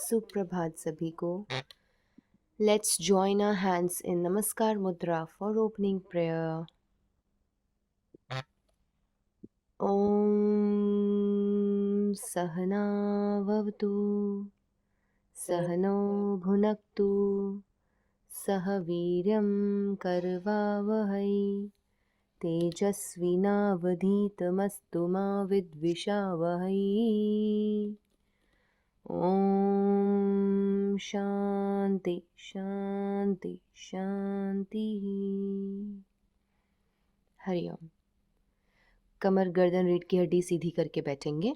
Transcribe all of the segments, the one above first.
सुप्रभात सभी को. Let's join our hands in Namaskar Mudra for opening prayer. Om Sahana Vavatu Sahano Bhunaktu Sah Viryam Karvavahai Tejasvinavadhitamastu ma vidvishavahai. Om Shanti शांति शांति. हरिओम. कमर गर्दन रीढ़ की हड्डी सीधी करके बैठेंगे.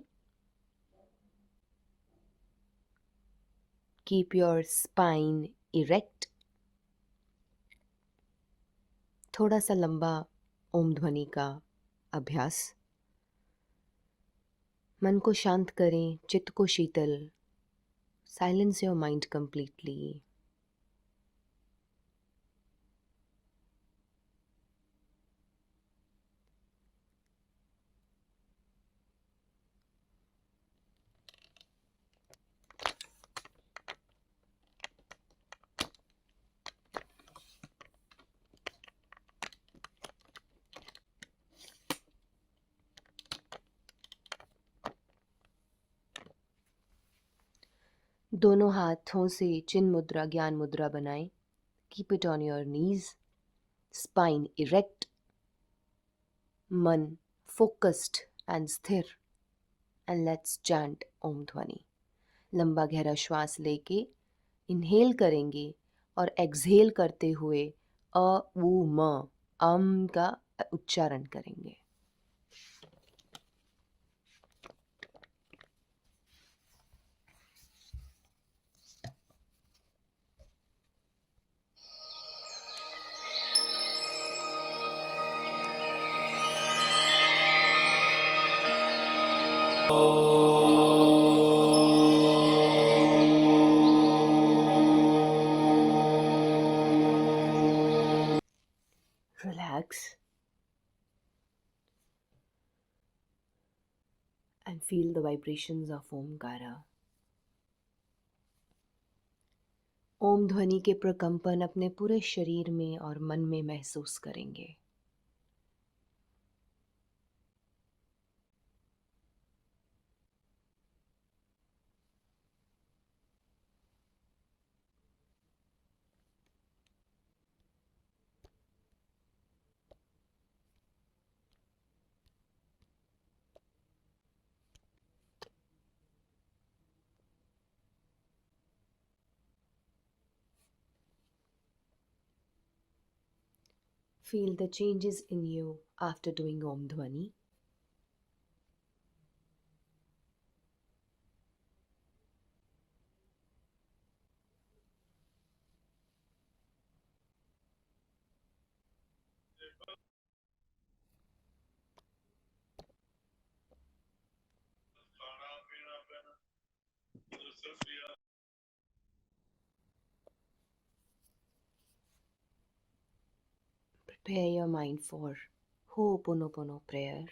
Keep your spine erect. थोड़ा सा लंबा ओम ध्वनि का अभ्यास. मन को शांत करें, चित्त को शीतल. Silence your mind completely. दोनों हाथों से चिन्ह मुद्रा ज्ञान मुद्रा बनाएं. Keep it on your knees. Spine erect. मन फोकस्ड एंड स्थिर. एंड लेट्स चैंट ओम ध्वनि. लंबा गहरा श्वास लेके इनहेल करेंगे और एक्सहेल करते हुए अ उ म अम का उच्चारण करेंगे. Relax and feel the vibrations of Omkara. ओम ध्वनि के प्रकंपन अपने पूरे शरीर में और मन में महसूस करेंगे. Feel the changes in you after doing Om Dhwani. Prepare your mind for Ho'oponopono prayer.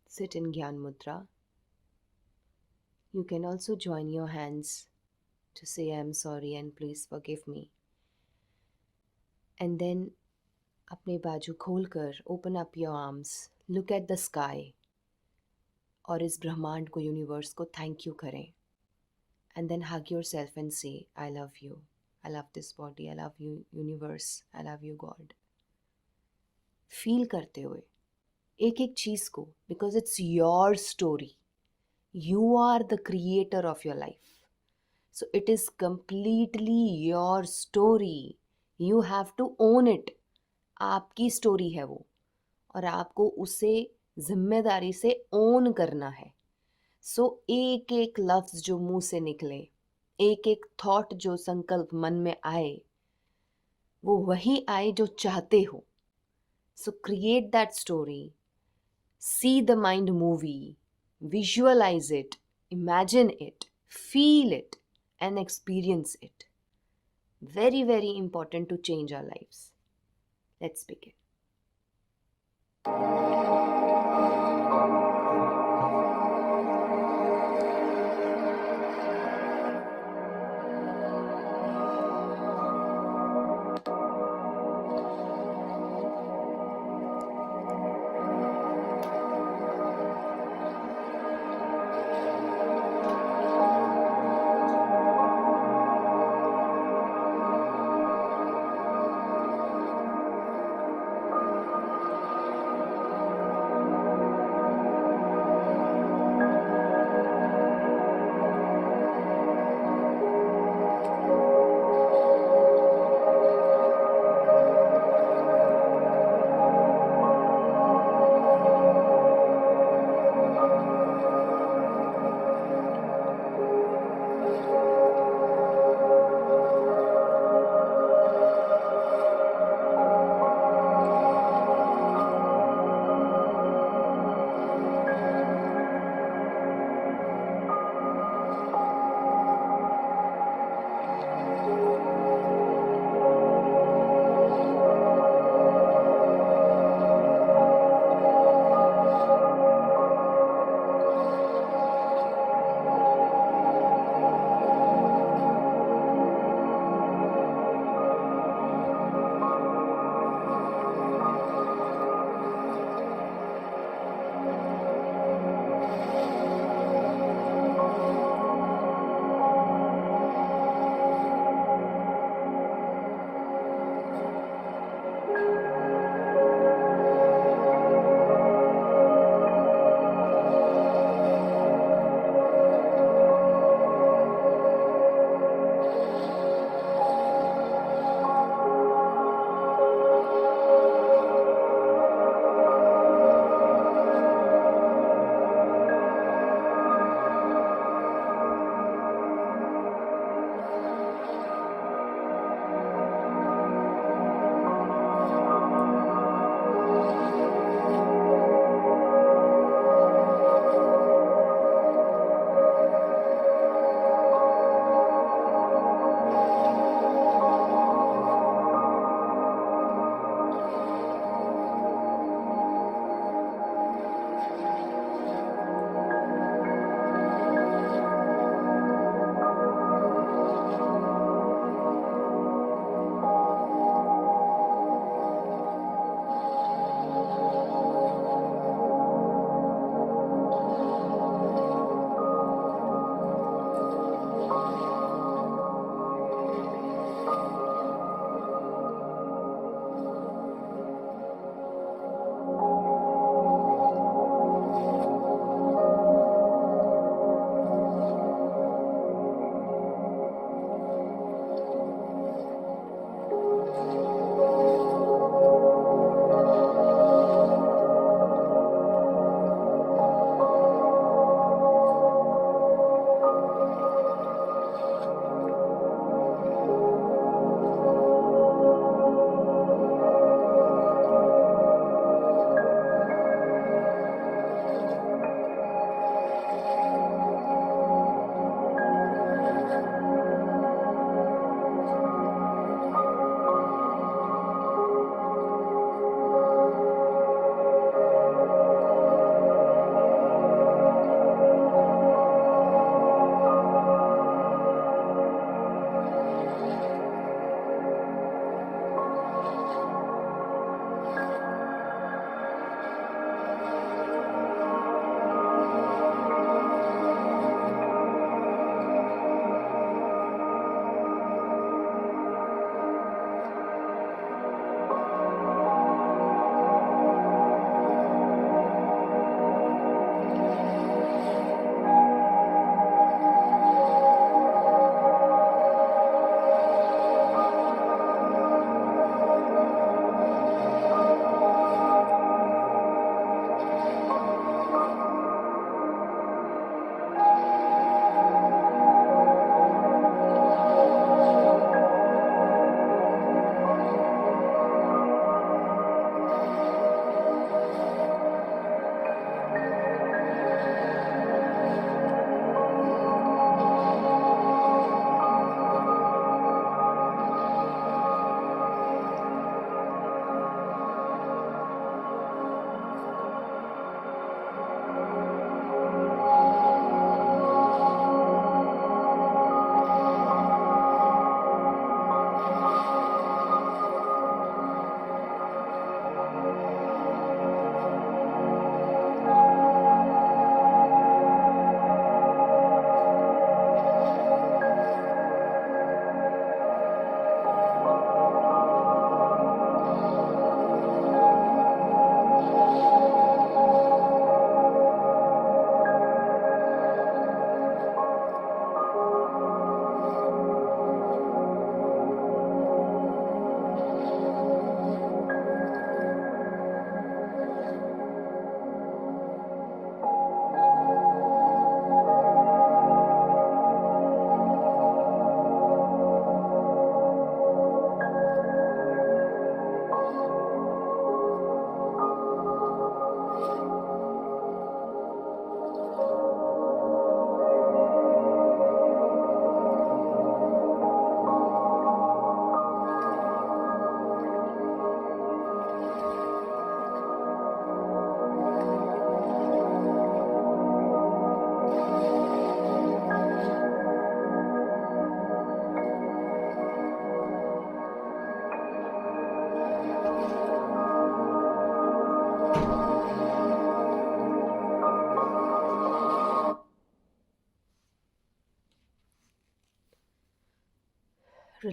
Sit in Gyan Mudra. You can also join your hands to say I am sorry and please forgive me. And then अपने बाजू खोलकर open up your arms, look at the sky और इस ब्रह्मांड को universe को thank you करें. And then hug yourself and say I love you. I love this body. I love you universe. I love you God. Feel करते हुए एक एक चीज को, because it's your story. You are the creator of your life. So it is completely your story. You have to own it. आपकी story है वो और आपको उसे जिम्मेदारी से ओन करना है. सो एक एक लफ्ज जो मुंह से निकले, एक एक थॉट जो संकल्प मन में आए, वो वही आए जो चाहते हो. सो create that story. See the mind movie. Visualize it, imagine it, feel it, and experience it. Very, very important to change our lives. Let's begin.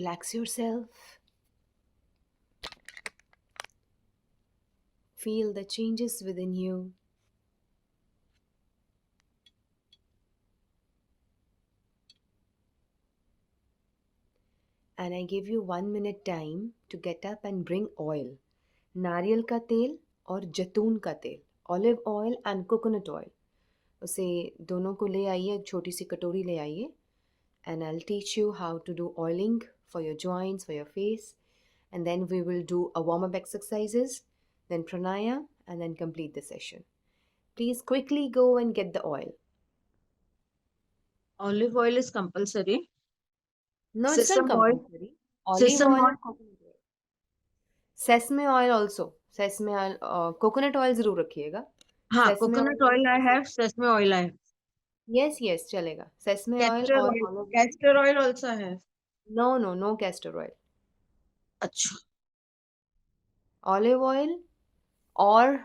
relax yourself. Feel the changes within you. And I give you 1 minute time to get up and bring oil. नारियल का तेल और जैतून का तेल, olive oil and coconut oil, उसे दोनों को ले आइए, एक छोटी सी कटोरी ले आइए. And I'll teach you how to do oiling for your joints, for your face, and then we will do a warm-up exercises, then pranayam, and then complete the session. Please quickly go and get the oil. Olive oil is compulsory. No, it's not Sesame oil. compulsory. Olive Sesame oil oil. and coconut oil. Sesame oil also. Sesame oil, coconut oil जरूर रखिएगा. हाँ, Sesame coconut oil oil I also. have. Sesame oil I have. Yes, yes, चलेगा. Sesame oil Castor और oil. olive oil. Castor oil also I have. No castor oil. अच्छा. Olive oil और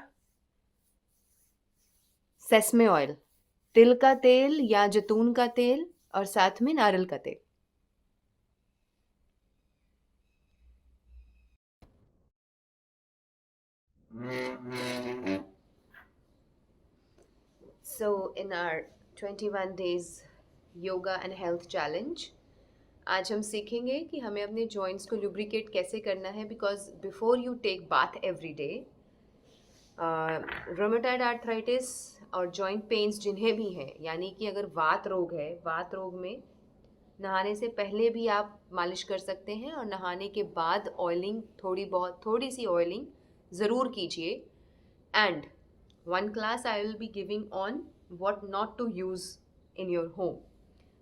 sesame oil, तिल का तेल या जैतून का तेल और साथ में नारियल का तेल. So in our 21 days yoga and health challenge, आज हम सीखेंगे कि हमें अपने जॉइंट्स को लुब्रिकेट कैसे करना है. Because before you take bath every day, rheumatoid arthritis और जॉइंट पेन्स जिन्हें भी हैं, यानी कि अगर वात रोग है, वात रोग में नहाने से पहले भी आप मालिश कर सकते हैं और नहाने के बाद ऑयलिंग, थोड़ी सी ऑयलिंग ज़रूर कीजिए. And one class I will be giving on what not to use in your home.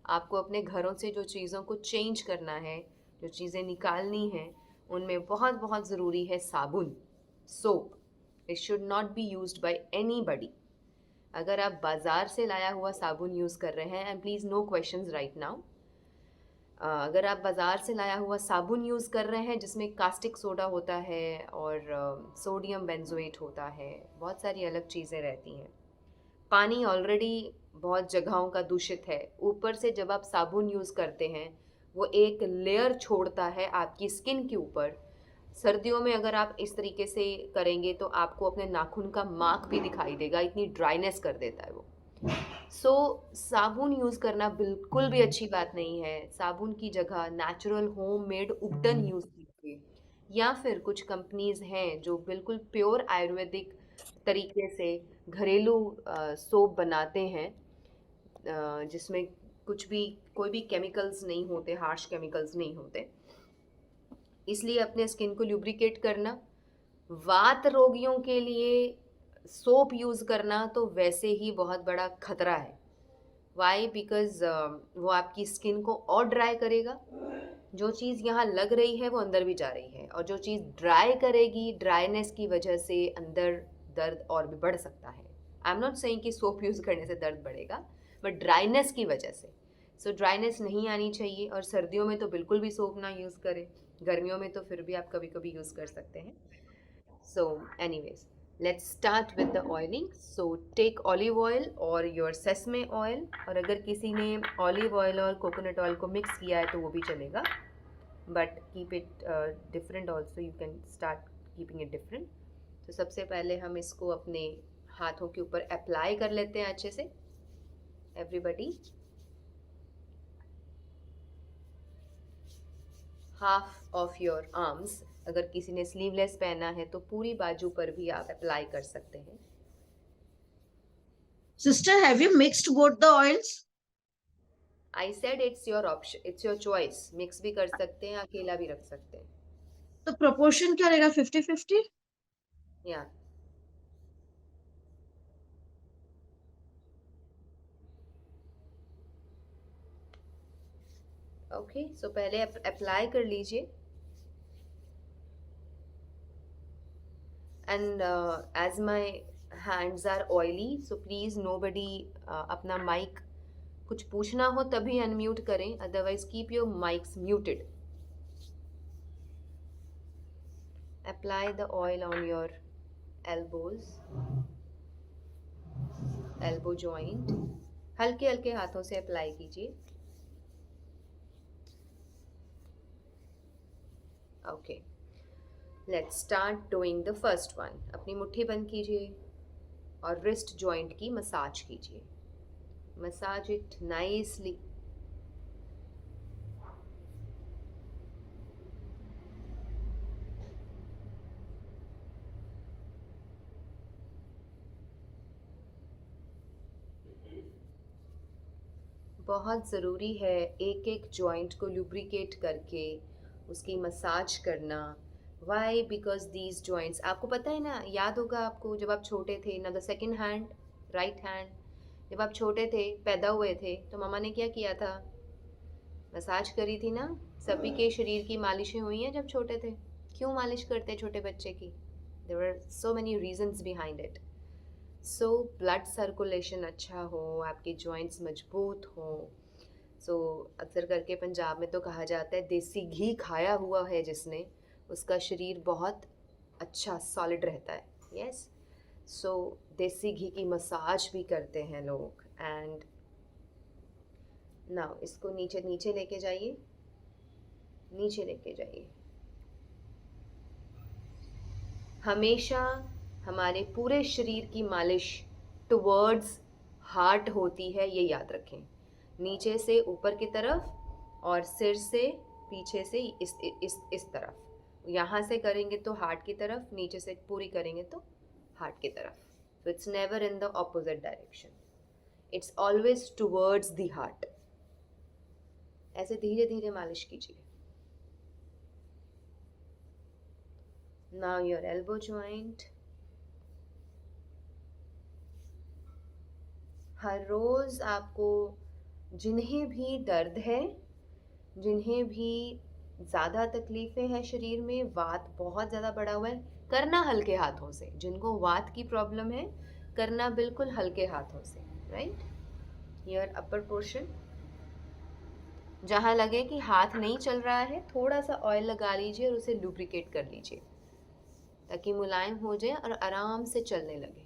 आपको अपने घरों से जो चीज़ों को चेंज करना है, जो चीज़ें निकालनी हैं, उनमें बहुत बहुत ज़रूरी है साबुन, soap. It should not be used by anybody. अगर आप बाज़ार से लाया हुआ साबुन यूज़ कर रहे हैं, and please no questions right now, अगर आप बाज़ार से लाया हुआ साबुन यूज़ कर रहे हैं जिसमें कास्टिक सोडा होता है और सोडियम बेंजोएट होता है, बहुत सारी अलग चीज़ें रहती हैं, पानी ऑलरेडी बहुत जगहों का दूषित है, ऊपर से जब आप साबुन यूज़ करते हैं वो एक लेयर छोड़ता है आपकी स्किन के ऊपर. सर्दियों में अगर आप इस तरीके से करेंगे तो आपको अपने नाखून का मार्क भी दिखाई देगा, इतनी ड्राइनेस कर देता है वो. सो साबुन यूज़ करना बिल्कुल भी अच्छी बात नहीं है. साबुन की जगह नेचुरल होम मेड उपटन यूज़ कीजिए, या फिर कुछ कंपनीज़ हैं जो बिल्कुल प्योर आयुर्वेदिक तरीके से घरेलू सोप बनाते हैं, जिसमें कोई भी केमिकल्स नहीं होते, हार्श केमिकल्स नहीं होते. इसलिए अपने स्किन को ल्यूब्रिकेट करना. वात रोगियों के लिए सोप यूज़ करना तो वैसे ही बहुत बड़ा खतरा है. वाई? बिकॉज वो आपकी स्किन को और ड्राई करेगा. जो चीज़ यहाँ लग रही है वो अंदर भी जा रही है, और जो चीज़ ड्राई करेगी, ड्राइनेस की वजह से अंदर दर्द और भी बढ़ सकता है. आई एम नॉट सेइंग कि सोप यूज़ करने से दर्द बढ़ेगा, बट ड्राइनेस की वजह से. सो ड्राइनेस नहीं आनी चाहिए. और सर्दियों में तो बिल्कुल भी सोप ना यूज़ करें, गर्मियों में तो फिर भी आप कभी कभी यूज़ कर सकते हैं. So anyways, let's start with the oiling. So take olive oil or your sesame oil, और अगर किसी ने olive oil और coconut oil को mix किया है तो वो भी चलेगा, but keep it different also. You can start keeping it different. तो सबसे पहले हम इसको अपने हाथों के ऊपर अप्लाई कर लेते हैं अच्छे से. Everybody, half of your arms. अगर किसी ने स्लीवलेस पहना है तो पूरी बाजू पर भी आप अप्लाई कर सकते हैं. Sister, have you mixed both the oils? I said it's your option, it's your choice. Mix भी कर सकते हैं, अकेला भी रख सकते हैं. तो proportion क्या रहेगा? 50-50? या ओके. सो पहले अप्लाई कर लीजिए. And as my hands are oily, so please nobody अपना माइक कुछ पूछना हो तभी अनम्यूट करें, otherwise keep your mics muted. Apply the oil on your elbows, elbow joint. हल्के हल्के हाथों से अप्लाई कीजिए. Okay, let's start doing the first one. अपनी मुट्ठी बंद कीजिए और रिस्ट जॉइंट की मसाज कीजिए. Massage it nicely. बहुत ज़रूरी है एक एक जॉइंट को लुब्रिकेट करके उसकी मसाज करना. वाई? बिकॉज दीज जॉइंट्स, आपको पता है ना, याद होगा आपको जब आप छोटे थे ना, the second hand, right hand, जब आप छोटे थे, पैदा हुए थे, तो मम्मा ने क्या किया था? मसाज करी थी ना. सभी के शरीर की मालिशें हुई हैं जब छोटे थे. क्यों मालिश करते हैं छोटे बच्चे की? There are so many reasons behind it. So blood circulation अच्छा हो, आपके जॉइंट्स मजबूत हों. सो अक्सर करके पंजाब में तो कहा जाता है देसी घी खाया हुआ है जिसने, उसका शरीर बहुत अच्छा सॉलिड रहता है. यस. सो देसी घी की मसाज भी करते हैं लोग. एंड नाउ इसको नीचे नीचे लेके जाइए, नीचे लेके जाइए. हमेशा हमारे पूरे शरीर की मालिश टुवर्ड्स हार्ट होती है, ये याद रखें. नीचे से ऊपर की तरफ और सिर से पीछे से इस तरफ. यहाँ से करेंगे तो हार्ट की तरफ, नीचे से पूरी करेंगे तो हार्ट की तरफ. So it's never in the opposite direction, it's always towards the heart. ऐसे धीरे धीरे मालिश कीजिए. Now your elbow joint. हर रोज़ आपको जिन्हें भी दर्द है, जिन्हें भी ज़्यादा तकलीफ़ें हैं शरीर में, वात बहुत ज़्यादा बढ़ा हुआ है, करना हल्के हाथों से. जिनको वात की प्रॉब्लम है, करना बिल्कुल हल्के हाथों से. राइट. योर अपर पोर्शन, जहाँ लगे कि हाथ नहीं चल रहा है, थोड़ा सा ऑयल लगा लीजिए और उसे लुब्रिकेट कर लीजिए ताकि मुलायम हो जाए और आराम से चलने लगे.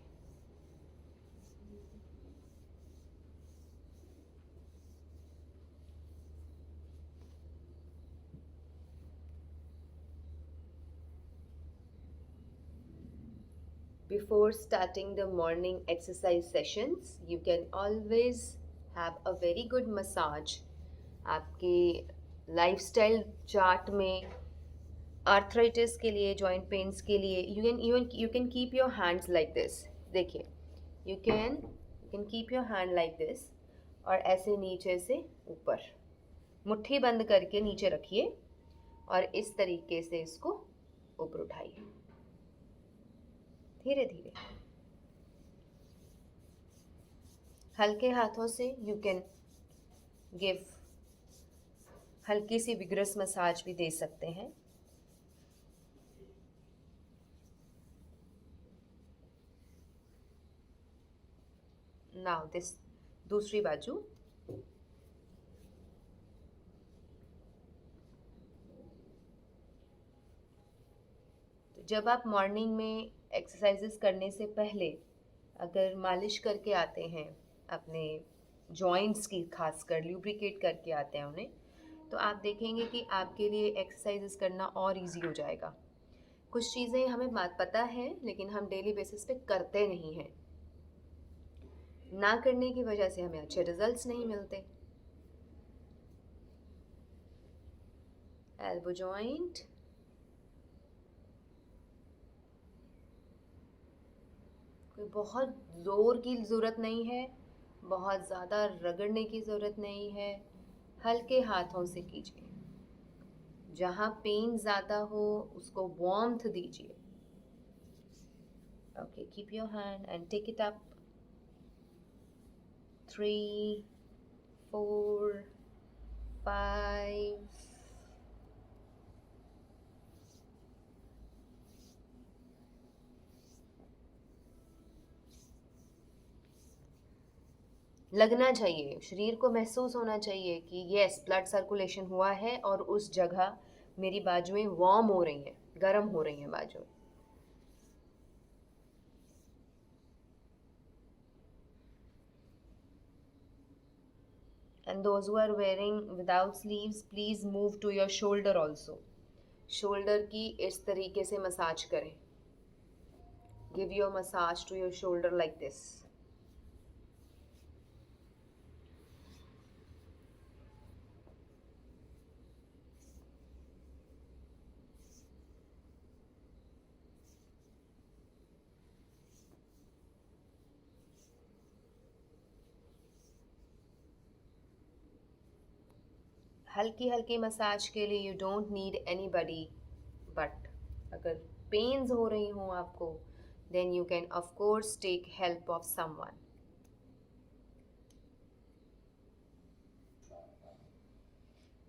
Before starting the morning exercise sessions, you can always have a very good massage. आपके लाइफस्टाइल चार्ट में आर्थराइटिस के लिए, जॉइंट पेन्स के लिए, you can keep your hands like this. देखिए, you can keep your hand like this और ऐसे नीचे से ऊपर मुट्ठी बंद करके नीचे रखिए और इस तरीके से इसको ऊपर उठाइए धीरे धीरे. हल्के हाथों से यू कैन गिव हल्की सी विग्रस मसाज भी दे सकते हैं. नाउ दिस दूसरी बाजू. तो जब आप मॉर्निंग में एक्सरसाइजेस करने से पहले अगर मालिश करके आते हैं अपने जॉइंट्स की, खासकर ल्यूब्रिकेट करके आते हैं उन्हें, तो आप देखेंगे कि आपके लिए एक्सरसाइजेस करना और इजी हो जाएगा. कुछ चीज़ें हमें बात पता है लेकिन हम डेली बेसिस पे करते नहीं हैं. ना करने की वजह से हमें अच्छे रिजल्ट्स नहीं मिलते. एल्बो जॉइंट, कोई बहुत ज़ोर की ज़रूरत नहीं है, बहुत ज़्यादा रगड़ने की ज़रूरत नहीं है. हल्के हाथों से कीजिए. जहाँ पेन ज़्यादा हो उसको वार्मथ दीजिए. Okay, keep your hand and take it up. 3, 4, 5. लगना चाहिए, शरीर को महसूस होना चाहिए कि यस, ब्लड सर्कुलेशन हुआ है और उस जगह मेरी बाजुएं वार्म हो रही हैं, गर्म हो रही हैं बाजुएं. And those who are wearing without sleeves, please move to your shoulder also. Shoulder की इस तरीके से मसाज करें. Give your massage to your shoulder like this. हल्की हल्की मसाज के लिए you don't need anybody, but अगर पेन्स हो रही हों आपको, then you can of course take help of someone.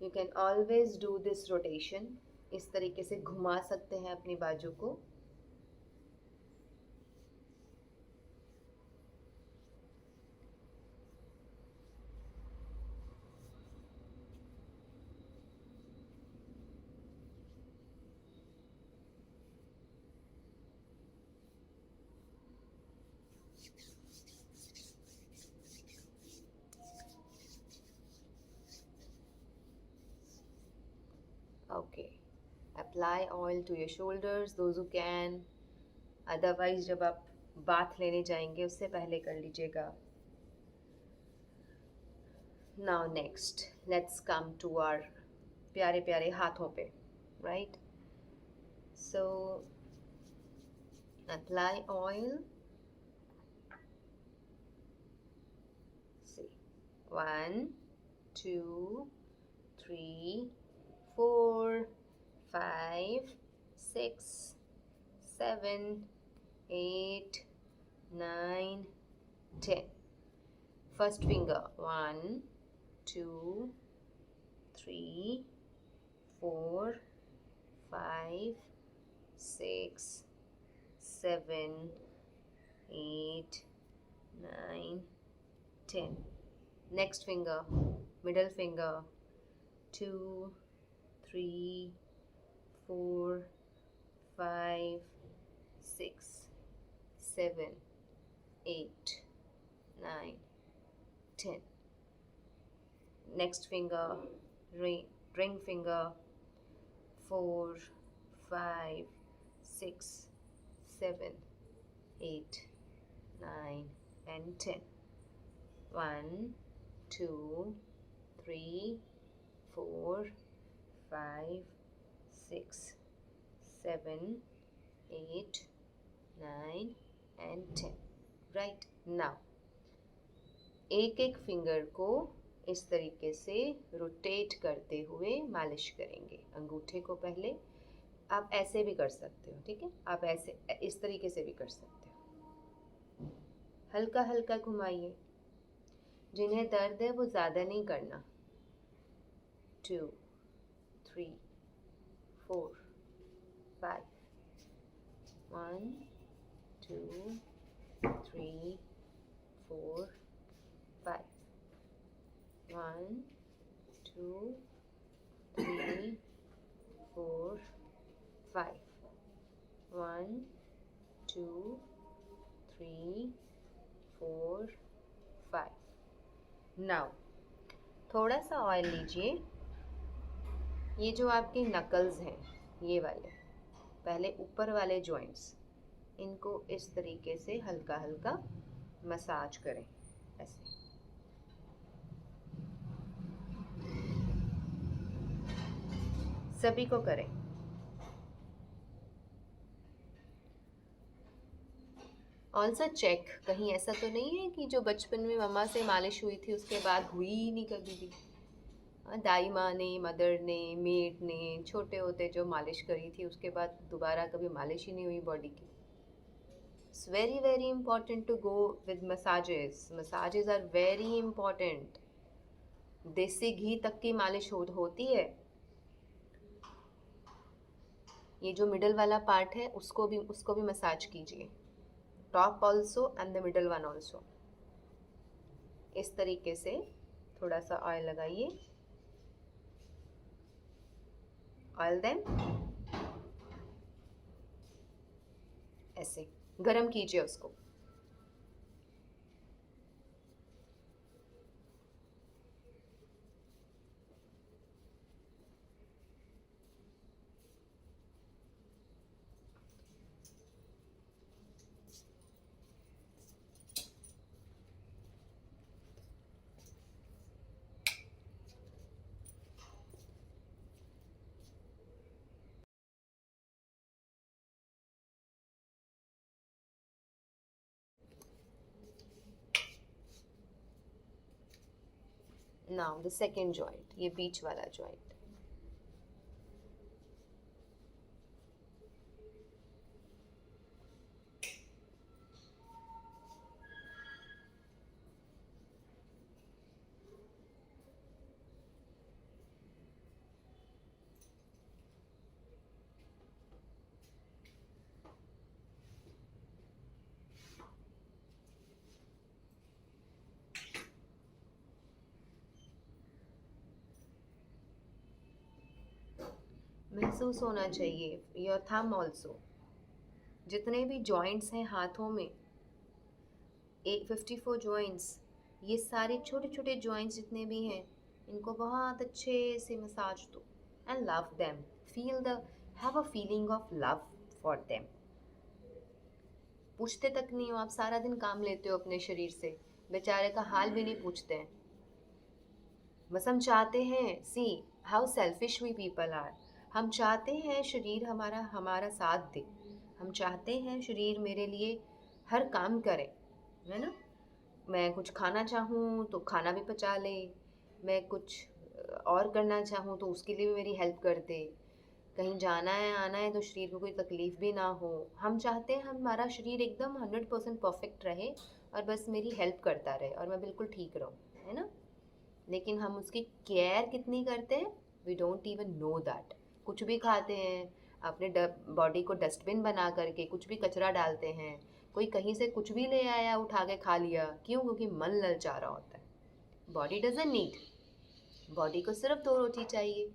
You can always do this rotation. इस तरीके से घुमा सकते हैं अपनी बाजू को. Okay, apply oil to your shoulders those who can. Otherwise जब आप बाथ लेने जाएंगे उससे पहले कर लीजिएगा. Now next let's come to our प्यारे प्यारे हाथों पे. Right, so apply oil. See, 1, 2, 3, 4, 5, 6, 7, 8, 9, 10. First finger, 1, 2, 3, 4, 5, 6, 7, 8, 9, 10. Next finger, middle finger, 2, 3, 4, 5, 6, 7, 8, 9, 10. Next finger, ring finger, 4, 5, 6, 7, 8, 9, and 10. 1, 2, 3, 4, 5, 6, 7, 8, 9, and 10. Right now, एक एक फिंगर को इस तरीके से रोटेट करते हुए मालिश करेंगे. अंगूठे को पहले आप ऐसे भी कर सकते हो, ठीक है. आप ऐसे इस तरीके से भी कर सकते हो. हल्का हल्का घुमाइए. जिन्हें दर्द है वो ज़्यादा नहीं करना. 2, 3, 4, 5. 1, 2, 3, 4, 5. 1, 2, 3, 4, 5. 1, 2, 3, 4, 5. नाउ थोड़ा सा ऑयल लीजिए. ये जो आपके नकल्स हैं, ये वाले, पहले ऊपर वाले जॉइंट्स, इनको इस तरीके से हल्का हल्का मसाज करें. ऐसे सभी को करें. ऑल्सो चेक, कहीं ऐसा तो नहीं है कि जो बचपन में मम्मा से मालिश हुई थी उसके बाद हुई ही नहीं कभी भी. दाई माँ ने, मदर ने, मेड ने छोटे होते जो मालिश करी थी उसके बाद दोबारा कभी मालिश ही नहीं हुई बॉडी की. It's very very important to go with massages. Massages are very important. Desi ghee तक की मालिश होती है. ये जो मिडल वाला पार्ट है उसको भी मसाज कीजिए. Top also and the middle one also. इस तरीके से थोड़ा सा ऑयल लगाइए. ऑयल देन ऐसे गरम कीजिए उसको. नाउ द सेकेंड जॉइंट, ये बीच वाला जॉइंट. महसूस होना चाहिए योर थंब ऑल्सो. जितने भी जॉइंट्स हैं हाथों में, 54 जॉइंट्स, ये सारे छोटे छोटे जॉइंट्स जितने भी हैं, इनको बहुत अच्छे से मसाज दो and love them. Feel the have a feeling of love for them. पूछते तक नहीं हो आप, सारा दिन काम लेते हो अपने शरीर से, बेचारे का हाल भी नहीं पूछते हैं. बस हम चाहते हैं, see how selfish we people are. हम चाहते हैं शरीर हमारा हमारा साथ दे. हम चाहते हैं शरीर मेरे लिए हर काम करे, है ना. मैं कुछ खाना चाहूँ तो खाना भी पचा ले, मैं कुछ और करना चाहूँ तो उसके लिए भी मेरी हेल्प कर दे. कहीं जाना है आना है तो शरीर को कोई तकलीफ़ भी ना हो. हम चाहते हैं हमारा शरीर एकदम 100% परफेक्ट रहे और बस मेरी हेल्प करता रहे और मैं बिल्कुल ठीक रहूँ, है ना. लेकिन हम उसकी केयर कितनी करते हैं, we don't even know that. कुछ भी खाते हैं, अपने बॉडी को डस्टबिन बना करके कुछ भी कचरा डालते हैं. कोई कहीं से कुछ भी ले आया, उठा के खा लिया. क्यों? क्योंकि मन ललचा रहा होता है. बॉडी डजंट नीड, बॉडी को सिर्फ 2 रोटी चाहिए,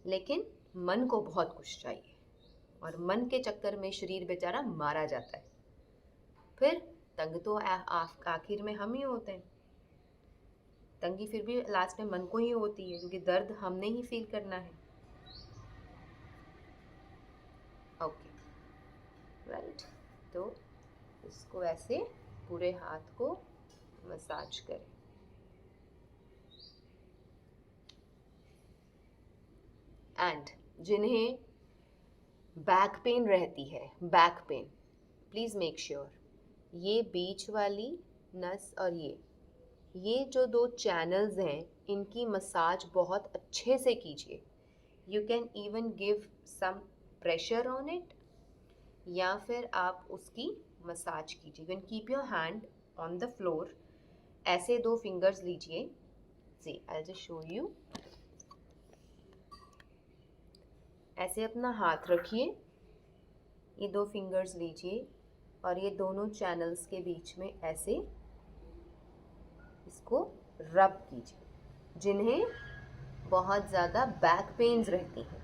लेकिन मन को बहुत कुछ चाहिए. और मन के चक्कर में शरीर बेचारा मारा जाता है. फिर तंग तो आखिर में हम ही होते हैं. तंगी फिर भी लास्ट में मन को ही होती है, क्योंकि दर्द हमने ही फील करना है. Okay, right. तो इसको ऐसे पूरे हाथ को मसाज करें. एंड जिन्हें बैक पेन रहती है, back pain, please make sure ये बीच वाली नस और ये जो 2 चैनल्स हैं, इनकी मसाज बहुत अच्छे से कीजिए. You can even give some pressure on it, या फिर आप उसकी मसाज कीजिए. You can keep your hand on the floor. ऐसे 2 फिंगर्स लीजिए. See I just show you. ऐसे अपना हाथ रखिए, ये 2 फिंगर्स लीजिए और ये दोनों चैनल्स के बीच में ऐसे इसको रब कीजिए. जिन्हें बहुत ज़्यादा बैक पेन्स रहती हैं,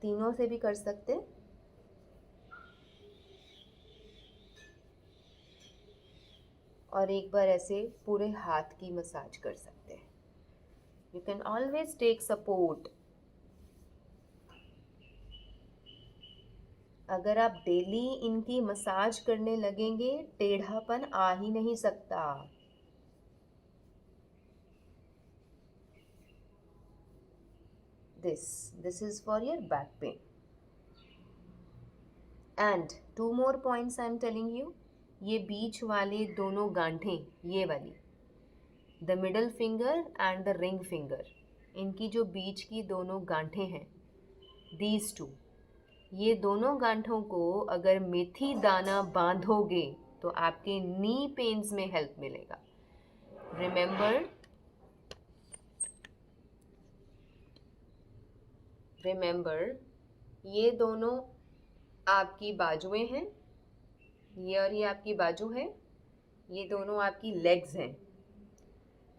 तीनों से भी कर सकते हैं. और एक बार ऐसे पूरे हाथ की मसाज कर सकते हैं. You can always take support. अगर आप डेली इनकी मसाज करने लगेंगे, टेढ़ापन आ ही नहीं सकता. this is for your back pain. And 2 more points I am telling you. ये बीच वाले दोनों गांठें, ये वाली, the middle finger and the ring finger, इनकी जो बीच की दोनों गांठें हैं, these 2, ये दोनों गांठों को अगर मेथी दाना बांधोगे तो आपके नी पेन्स में हेल्प मिलेगा. रिमेंबर ये दोनों आपकी बाजुएं हैं, ये और ये आपकी बाजू है. ये दोनों आपकी लेग्स हैं.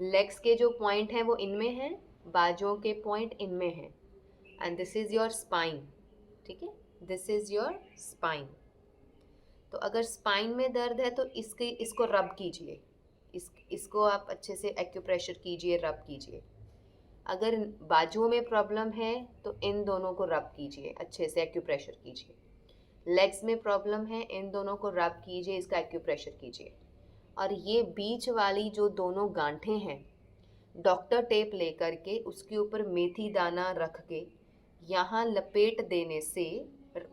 लेग्स के जो पॉइंट हैं वो इनमें हैं, बाजुओं के पॉइंट इनमें हैं. And this is your spine. ठीक है, दिस इज़ योर स्पाइन. तो अगर स्पाइन में दर्द है तो इसको रब कीजिए. इसको आप अच्छे से एक्यूप्रेशर कीजिए, रब कीजिए. अगर बाजुओं में प्रॉब्लम है तो इन दोनों को रब कीजिए, अच्छे से एक्यूप्रेशर कीजिए. लेग्स में प्रॉब्लम है, इन दोनों को रब कीजिए, इसका एक्यूप्रेशर कीजिए. और ये बीच वाली जो दोनों गांठें हैं, डॉक्टर टेप ले करके उसके ऊपर मेथी दाना रख के यहाँ लपेट देने से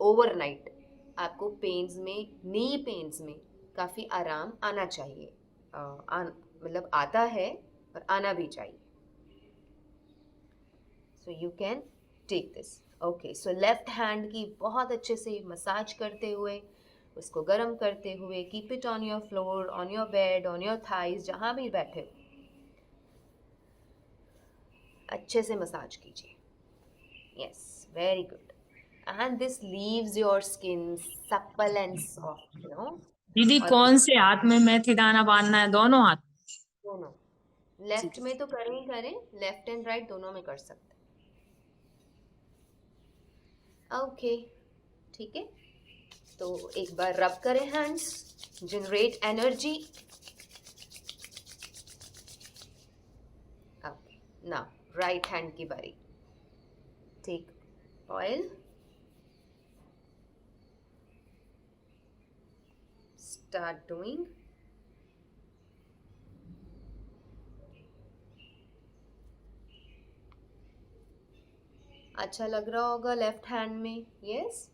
ओवरनाइट आपको पेन्स में, नी पेन्स में काफ़ी आराम आना चाहिए. मतलब आता है और आना भी चाहिए. So you can take this. Okay, so left hand की बहुत अच्छे से मसाज करते हुए, उसको गर्म करते हुए, keep it on your floor, on your bed, on your thighs, जहाँ भी बैठे हो अच्छे से मसाज कीजिए. Yes, very good. And this leaves your skin supple and soft, दीदी और कौन से हाथ में मेथी दाना बांधना है? दोनों हाथ? दोनों. लेफ्ट में तो करें ही करें, लेफ्ट एंड राइट दोनों में कर सकते हैं. ओके, ठीक है. तो एक बार रब करें hands, generate energy. Okay, now right hand की बारी. Take oil, start doing. अच्छा लग रहा होगा लेफ्ट हैंड में. Yes,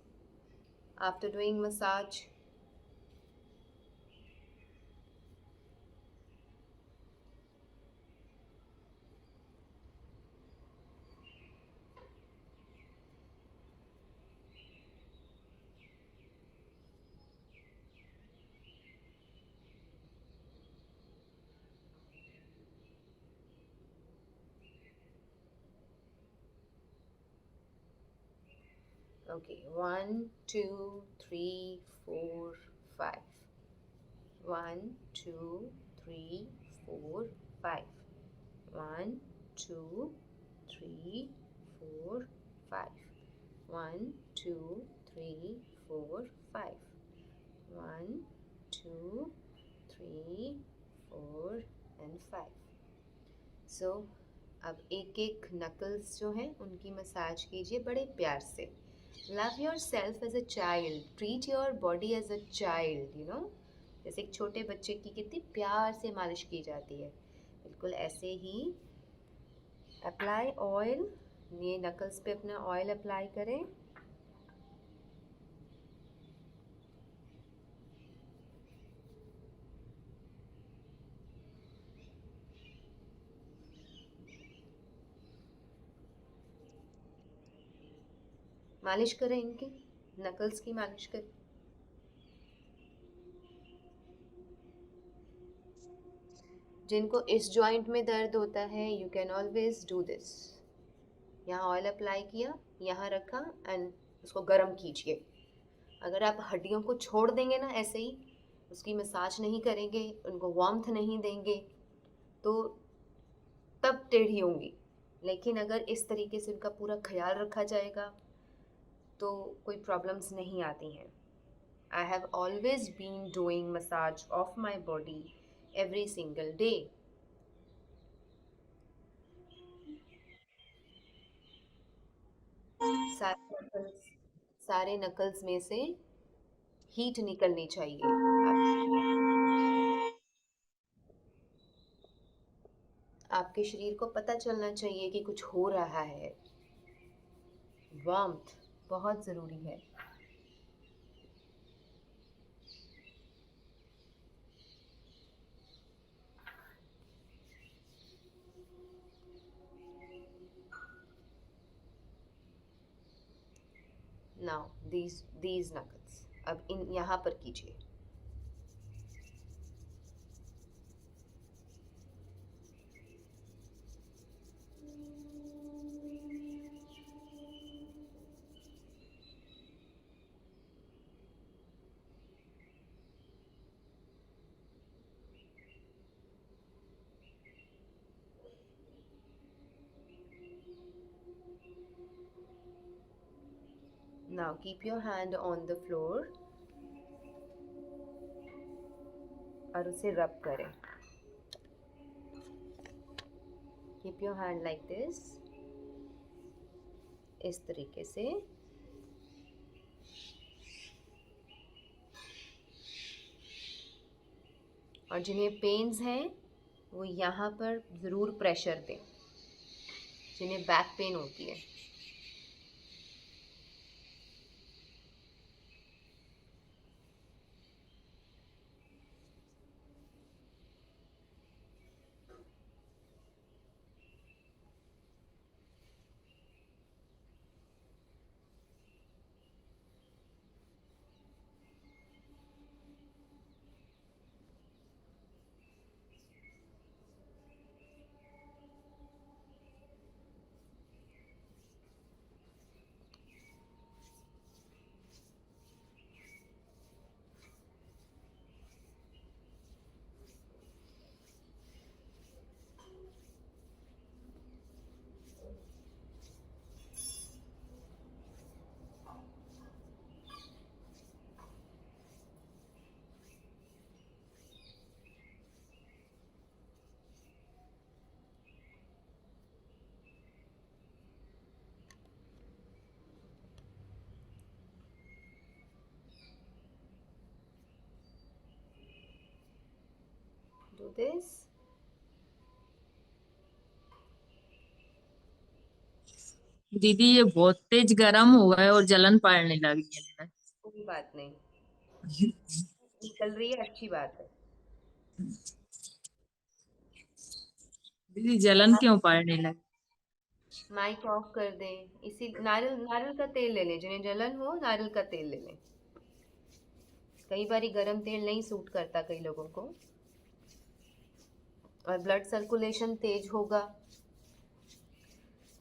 after doing massage. Okay, 1, 2, 3, 4, 5. 1, 2, 3, 4, 5. 1, 2, 3, 4, 5. 1, 2, 3, 4, 5. 1, 2, 3, 4 and 5. So, अब एक एक नकल्स जो हैं उनकी मसाज कीजिए बड़े प्यार से. Love your self as a child, treat your body as a child, जैसे एक छोटे बच्चे की कितनी प्यार से मालिश की जाती है, बिल्कुल ऐसे ही. अप्लाई ऑयल, ये नकल्स पे अपना ऑयल अप्लाई करें. मालिश करें, इनकी नकल्स की मालिश करें. जिनको इस जॉइंट में दर्द होता है, you can always do this. यहाँ ऑयल अप्लाई किया, यहाँ रखा एंड उसको गर्म कीजिए. अगर आप हड्डियों को छोड़ देंगे ना ऐसे ही, उसकी मसाज नहीं करेंगे, उनको वार्मथ नहीं देंगे, तो तब टेढ़ी होंगी. लेकिन अगर इस तरीके से उनका पूरा ख्याल रखा जाएगा तो कोई प्रॉब्लम्स नहीं आती हैं. I have always been doing massage of my body every single day. सारे नकल्स में से हीट निकलनी चाहिए. आपके शरीर को पता चलना चाहिए कि कुछ हो रहा है. वार्मथ बहुत ज़रूरी है. नाउ these नकल्स अब इन यहाँ पर कीजिए. Now keep your hand on the floor और उसे रब करें. Keep your hand like this, इस तरीके से. और जिन्हें पेन्स हैं वो यहाँ पर ज़रूर प्रेशर दें, जिन्हें बैक पेन होती है. this. दीदी ये बहुत तेज गर्म हुआ है और जलन पड़ने लगी है। कोई बात नहीं, निकल रही है, अच्छी बात है। दीदी जलन क्यों पड़ने लगी? माइक ऑफ कर दें। इसी नारियल नारियल का तेल ले लें, जिन्हें जलन हो नारियल का तेल ले लें। कई बारी गरम तेल नहीं सूट करता कई लोगों को, और ब्लड सर्कुलेशन तेज होगा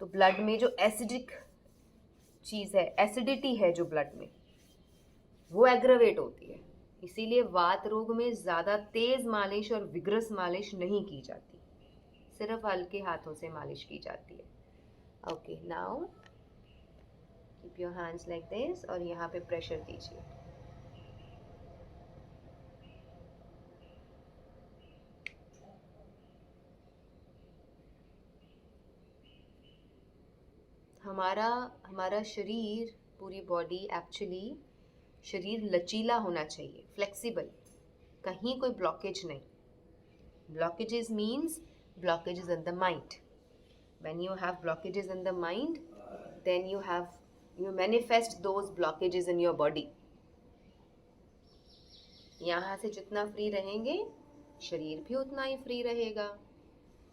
तो ब्लड में जो एसिडिक चीज़ है, एसिडिटी है जो ब्लड में, वो एग्रवेट होती है। इसीलिए वात रोग में ज़्यादा तेज मालिश और विग्रस मालिश नहीं की जाती, सिर्फ हल्के हाथों से मालिश की जाती है। Okay, now keep your hands like this और यहाँ पे प्रेशर दीजिए। हमारा शरीर, पूरी बॉडी एक्चुअली, शरीर लचीला होना चाहिए, फ्लेक्सिबल, कहीं कोई ब्लॉकेज नहीं। Blockages means blockages in the mind. When you have blockages in the mind, then you manifest those blockages in your body. यहाँ से जितना फ्री रहेंगे, शरीर भी उतना ही फ्री रहेगा।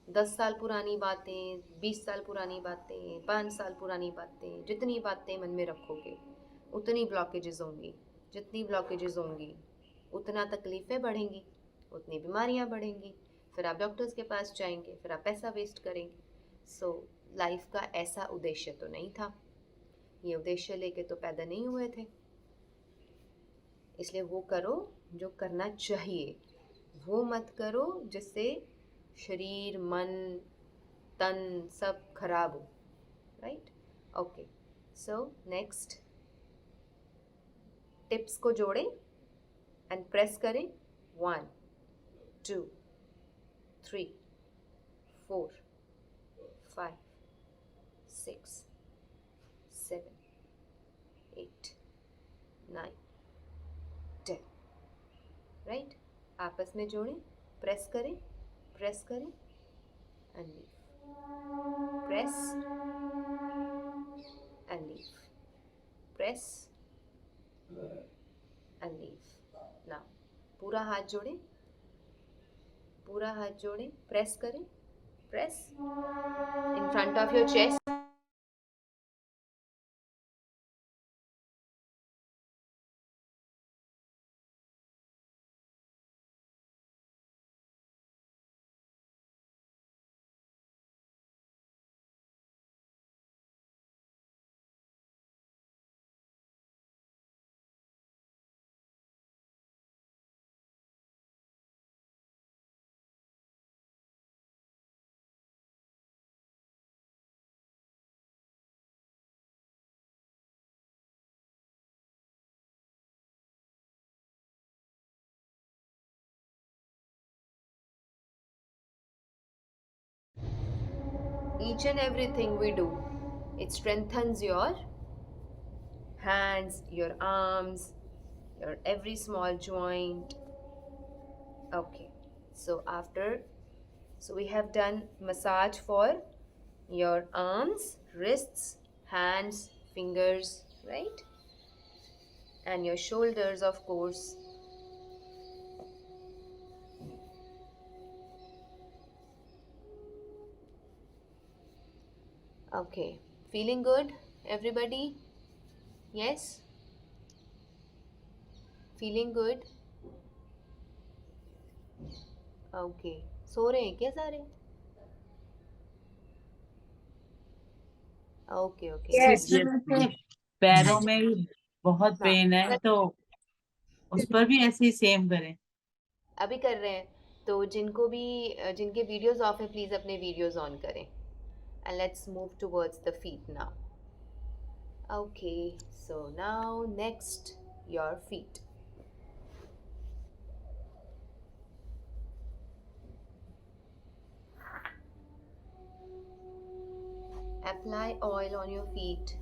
10 साल पुरानी बातें, 20 साल पुरानी बातें, 5 साल पुरानी बातें, जितनी बातें मन में रखोगे उतनी ब्लॉकेजेस होंगी। जितनी ब्लॉकेजेस होंगी उतना तकलीफ़ें बढ़ेंगी, उतनी बीमारियां बढ़ेंगी, फिर आप डॉक्टर्स के पास जाएंगे, फिर आप पैसा वेस्ट करेंगे। सो लाइफ का ऐसा उद्देश्य तो नहीं था, ये उद्देश्य लेके तो पैदा नहीं हुए थे। इसलिए वो करो जो करना चाहिए, वो मत करो जिससे शरीर, मन, तन सब खराब हो। Right? Okay, so next tips को जोड़ें एंड प्रेस करें। 1 2 3 4 5 6 7 8 9 10। राइट? आपस में जोड़ें, प्रेस करें and leave, press and leave, press and leave. Now पूरा हाथ जोड़ें, प्रेस करें, press in front of your chest. Each and everything we do, it strengthens your hands, your arms, your every small joint. Okay, so we have done massage for your arms, wrists, hands, fingers, right? And your shoulders, of course. Okay, feeling good, everybody? Yes? Feeling good? Okay, सो रहे हैं क्या सारे? Okay okay. Yes. पैरों में भी बहुत हाँ, pen है, तो उस पर भी ऐसे ही सेम करें। अभी कर रहे हैं, तो जिनके वीडियोस ऑफ है प्लीज़ अपने वीडियोस ऑन करें। And let's move towards the feet now. Okay, so now next your feet. Apply oil on your feet.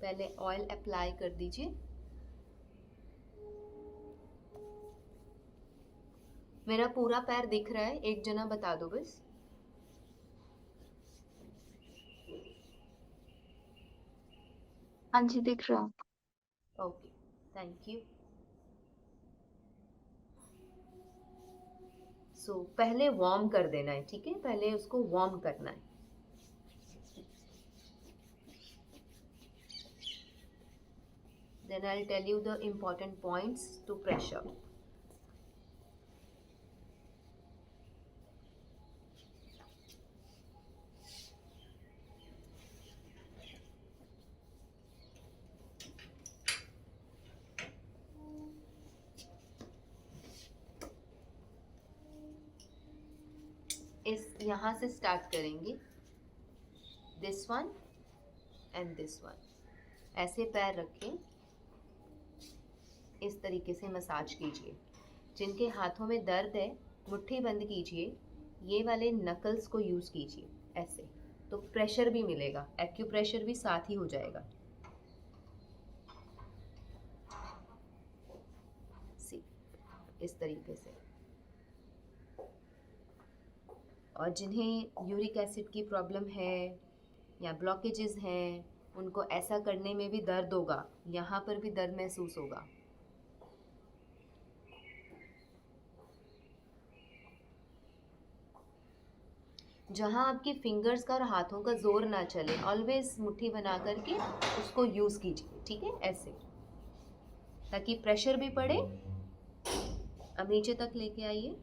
पहले ऑयल अप्लाई कर दीजिए। मेरा पूरा पैर दिख रहा है, एक जना बता दो बस। हाँ जी दिख रहा है। Okay, thank you. सो पहले वार्म कर देना है, ठीक है, पहले उसको वार्म करना है। Then I'll tell you the important points to pressure. इस यहाँ से स्टार्ट करेंगे, this one and this one. ऐसे पैर रखें, इस तरीके से मसाज कीजिए। जिनके हाथों में दर्द है मुट्ठी बंद कीजिए, ये वाले नकल्स को यूज़ कीजिए ऐसे, तो प्रेशर भी मिलेगा, एक्यूप्रेशर भी साथ ही हो जाएगा। सी, इस तरीके से। और जिन्हें यूरिक एसिड की प्रॉब्लम है या ब्लॉकेजेस हैं, उनको ऐसा करने में भी दर्द होगा, यहाँ पर भी दर्द महसूस होगा। जहाँ आपकी फिंगर्स का और हाथों का जोर ना चले, ऑलवेज मुट्ठी बना करके उसको यूज़ कीजिए, ठीक है, ऐसे, ताकि प्रेशर भी पड़े। अब नीचे तक लेके आइए।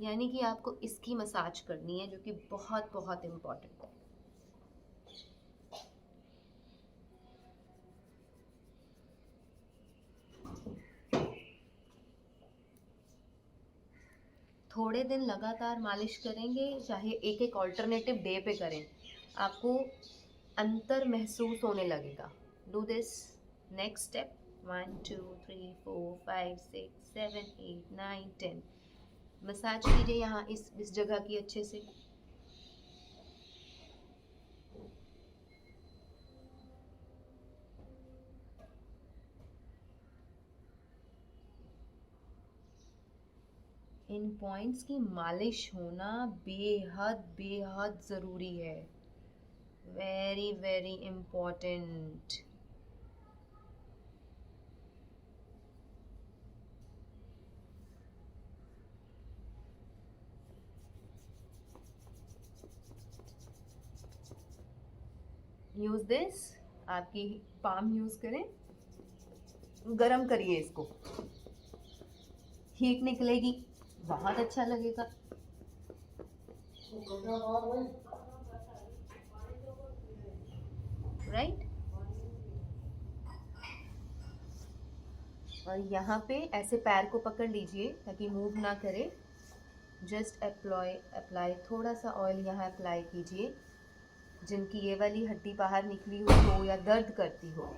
यानी कि आपको इसकी मसाज करनी है, जो कि बहुत बहुत इम्पोर्टेंट है। थोड़े दिन लगातार मालिश करेंगे, चाहे एक एक ऑल्टरनेटिव डे पे करें, आपको अंतर महसूस होने लगेगा। Do this. Next step, 1 2 3 4 5 6 7 8 9 10। Massage कीजिए यहाँ इस जगह की अच्छे से। इन पॉइंट्स की मालिश होना बेहद बेहद ज़रूरी है, very very important. Use this, आपकी पाम यूज़ करें, गरम करिए इसको, हीट निकलेगी, बहुत अच्छा लगेगा। राइट। और यहाँ पे ऐसे पैर को पकड़ लीजिए ताकि मूव ना करे। जस्ट अप्लाई थोड़ा सा ऑयल यहाँ अप्लाई कीजिए। जिनकी ये वाली हड्डी बाहर निकली हुई हो या दर्द करती हो,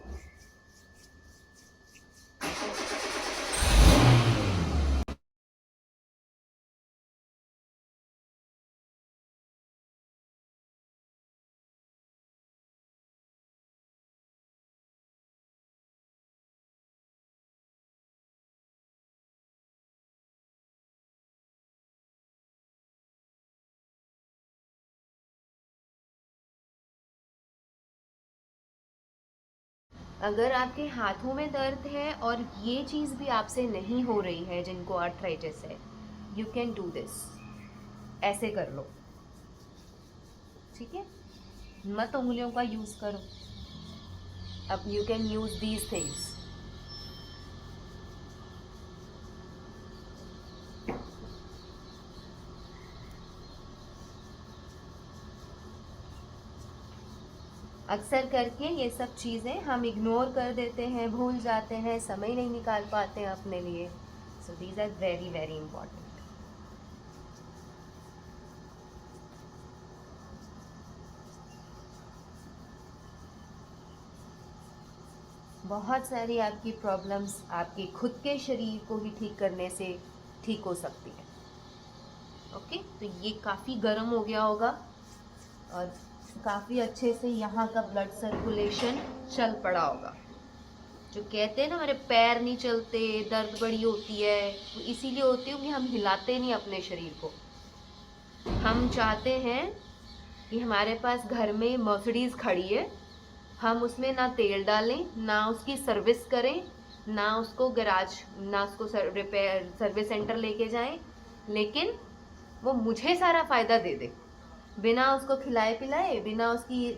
अगर आपके हाथों में दर्द है और ये चीज़ भी आपसे नहीं हो रही है, जिनको आर्थराइटिस है, यू कैन डू दिस। ऐसे कर लो, ठीक है, मत उंगलियों का यूज़ करो। अब you can use these things. अक्सर करके ये सब चीज़ें हम इग्नोर कर देते हैं, भूल जाते हैं, समय नहीं निकाल पाते हैं अपने लिए। So these are very very important. बहुत सारी आपकी प्रॉब्लम्स आपके खुद के शरीर को ही ठीक करने से ठीक हो सकती है। ओके, तो ये काफ़ी गर्म हो गया होगा और काफ़ी अच्छे से यहाँ का ब्लड सर्कुलेशन चल पड़ा होगा। जो कहते हैं ना हमारे पैर नहीं चलते, दर्द बड़ी होती है, वो इसीलिए होती है कि हम हिलाते नहीं अपने शरीर को। हम चाहते हैं कि हमारे पास घर में मर्सिडीज़ खड़ी है, हम उसमें ना तेल डालें, ना उसकी सर्विस करें, ना उसको गैराज, ना उसको रिपेयर सर्विस सेंटर लेके जाएं, लेकिन वो मुझे सारा फ़ायदा दे दे, बिना उसको खिलाए पिलाए, बिना उसकी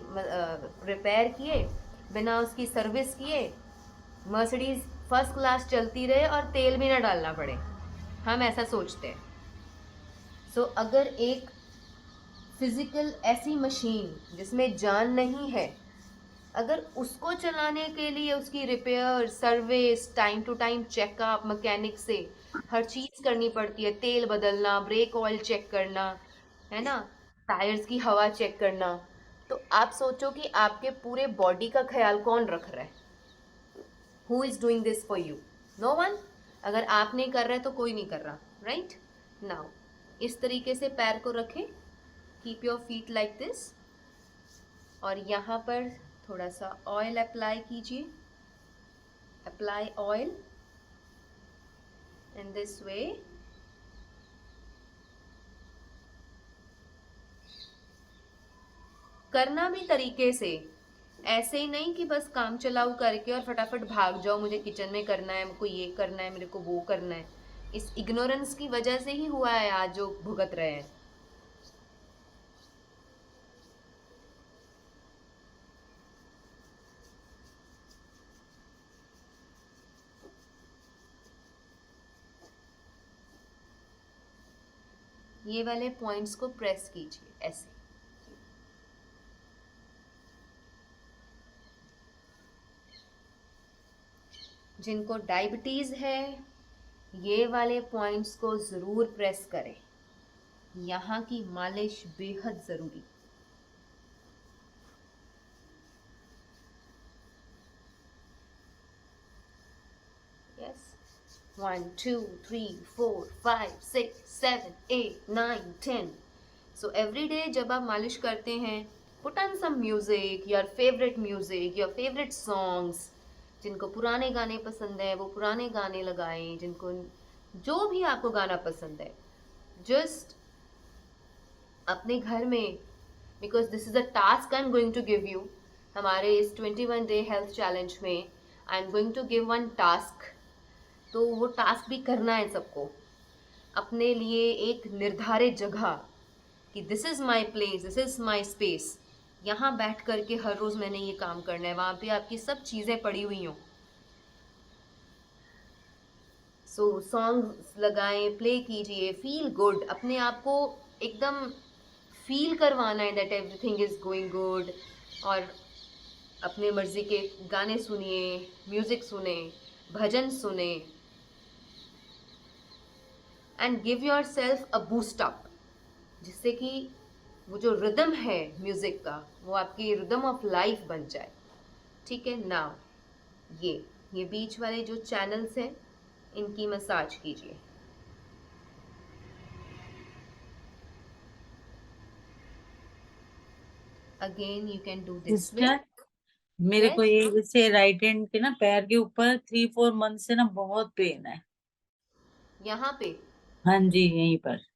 रिपेयर किए, बिना उसकी सर्विस किए, मर्सिडीज़ फर्स्ट क्लास चलती रहे और तेल भी ना डालना पड़े। हम ऐसा सोचते हैं। सो अगर एक फिज़िकल ऐसी मशीन जिसमें जान नहीं है, अगर उसको चलाने के लिए उसकी repair, service, time to time checkup, mechanic से हर चीज़ करनी पड़ती है, तेल बदलना, ब्रेक ऑयल चेक करना, है ना, टायर्स की हवा चेक करना, तो आप सोचो कि आपके पूरे बॉडी का ख्याल कौन रख रहा है? Who is doing this for you? No one. अगर आप नहीं कर रहे तो कोई नहीं कर रहा, राइट? नाउ इस तरीके से पैर को रखें, keep your feet like this, और यहाँ पर थोड़ा सा ऑयल अप्लाई कीजिए। अप्लाई ऑयल इन दिस वे। करना भी तरीके से, ऐसे ही नहीं कि बस काम चलाऊ करके और फटाफट भाग जाओ, मुझे किचन में करना है, मुझको ये करना है, मेरे को वो करना है। इस इग्नोरेंस की वजह से ही हुआ है आज जो भुगत रहे हैं। ये वाले पॉइंट्स को प्रेस कीजिए ऐसे। जिनको डायबिटीज़ है, ये वाले पॉइंट्स को ज़रूर प्रेस करें। यहाँ की मालिश बेहद ज़रूरी। यस, 1 2 3 4 5 6 7 8 9 10। सो एवरी डे जब आप मालिश करते हैं, put on some music, your favourite music, your favourite songs. जिनको पुराने गाने पसंद है वो पुराने गाने लगाएं, जिनको जो भी आपको गाना पसंद है, जस्ट अपने घर में, because this is a task I am going to give you. हमारे इस 21 डे हेल्थ चैलेंज में I am going to give one task. तो वो टास्क भी करना है सबको, अपने लिए एक निर्धारित जगह कि this is my place, this is my space, यहाँ बैठ करके हर रोज़ मैंने ये काम करना है, वहाँ पे आपकी सब चीज़ें पड़ी हुई हों। सो सॉन्ग्स लगाएं, प्ले कीजिए, फील गुड, अपने आप को एकदम फील करवाना है that everything is going good. और अपने मर्ज़ी के गाने सुनिए, म्यूज़िक सुने, भजन सुने, and give your self a boost up, जिससे कि वो जो रिदम है म्यूज़िक का, वो आपकी रिदम ऑफ लाइफ बन जाए। ठीक है ना? ये बीच वाले जो चैनल्स हैं, इनकी मसाज कीजिए। Again you can do this way. Sister, मेरे को यस, ये जैसे राइट हैंड के ना पैर के ऊपर 3-4 मंथ से ना बहुत पेन है। यहाँ पे। हाँ जी, यहीं पर।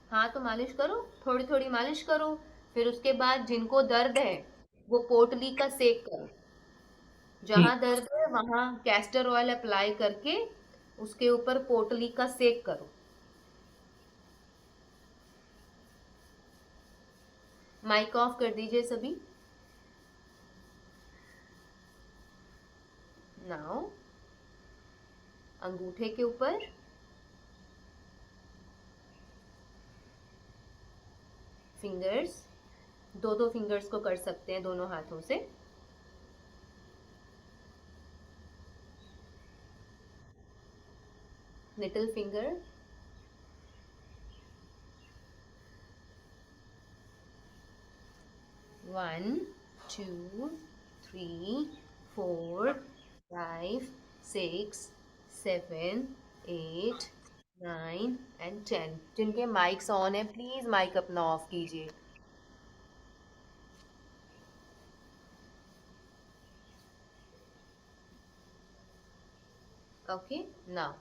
हाँ तो मालिश करो, थोड़ी थोड़ी मालिश करो। फिर उसके बाद जिनको दर्द है वो पोटली का सेक करो। ठीक। जहाँ दर्द है वहाँ कैस्टर ऑयल अप्लाई करके उसके ऊपर पोटली का सेक करो। माइक ऑफ कर दीजिए सभी। नाउ अंगूठे के ऊपर, फिंगर्स, दो दो फिंगर्स को कर सकते हैं दोनों हाथों से। Little finger, one two three four five six seven eight nine and 10। जिनके माइक्स ऑन है प्लीज माइक अपना ऑफ कीजिए। ओके नाउ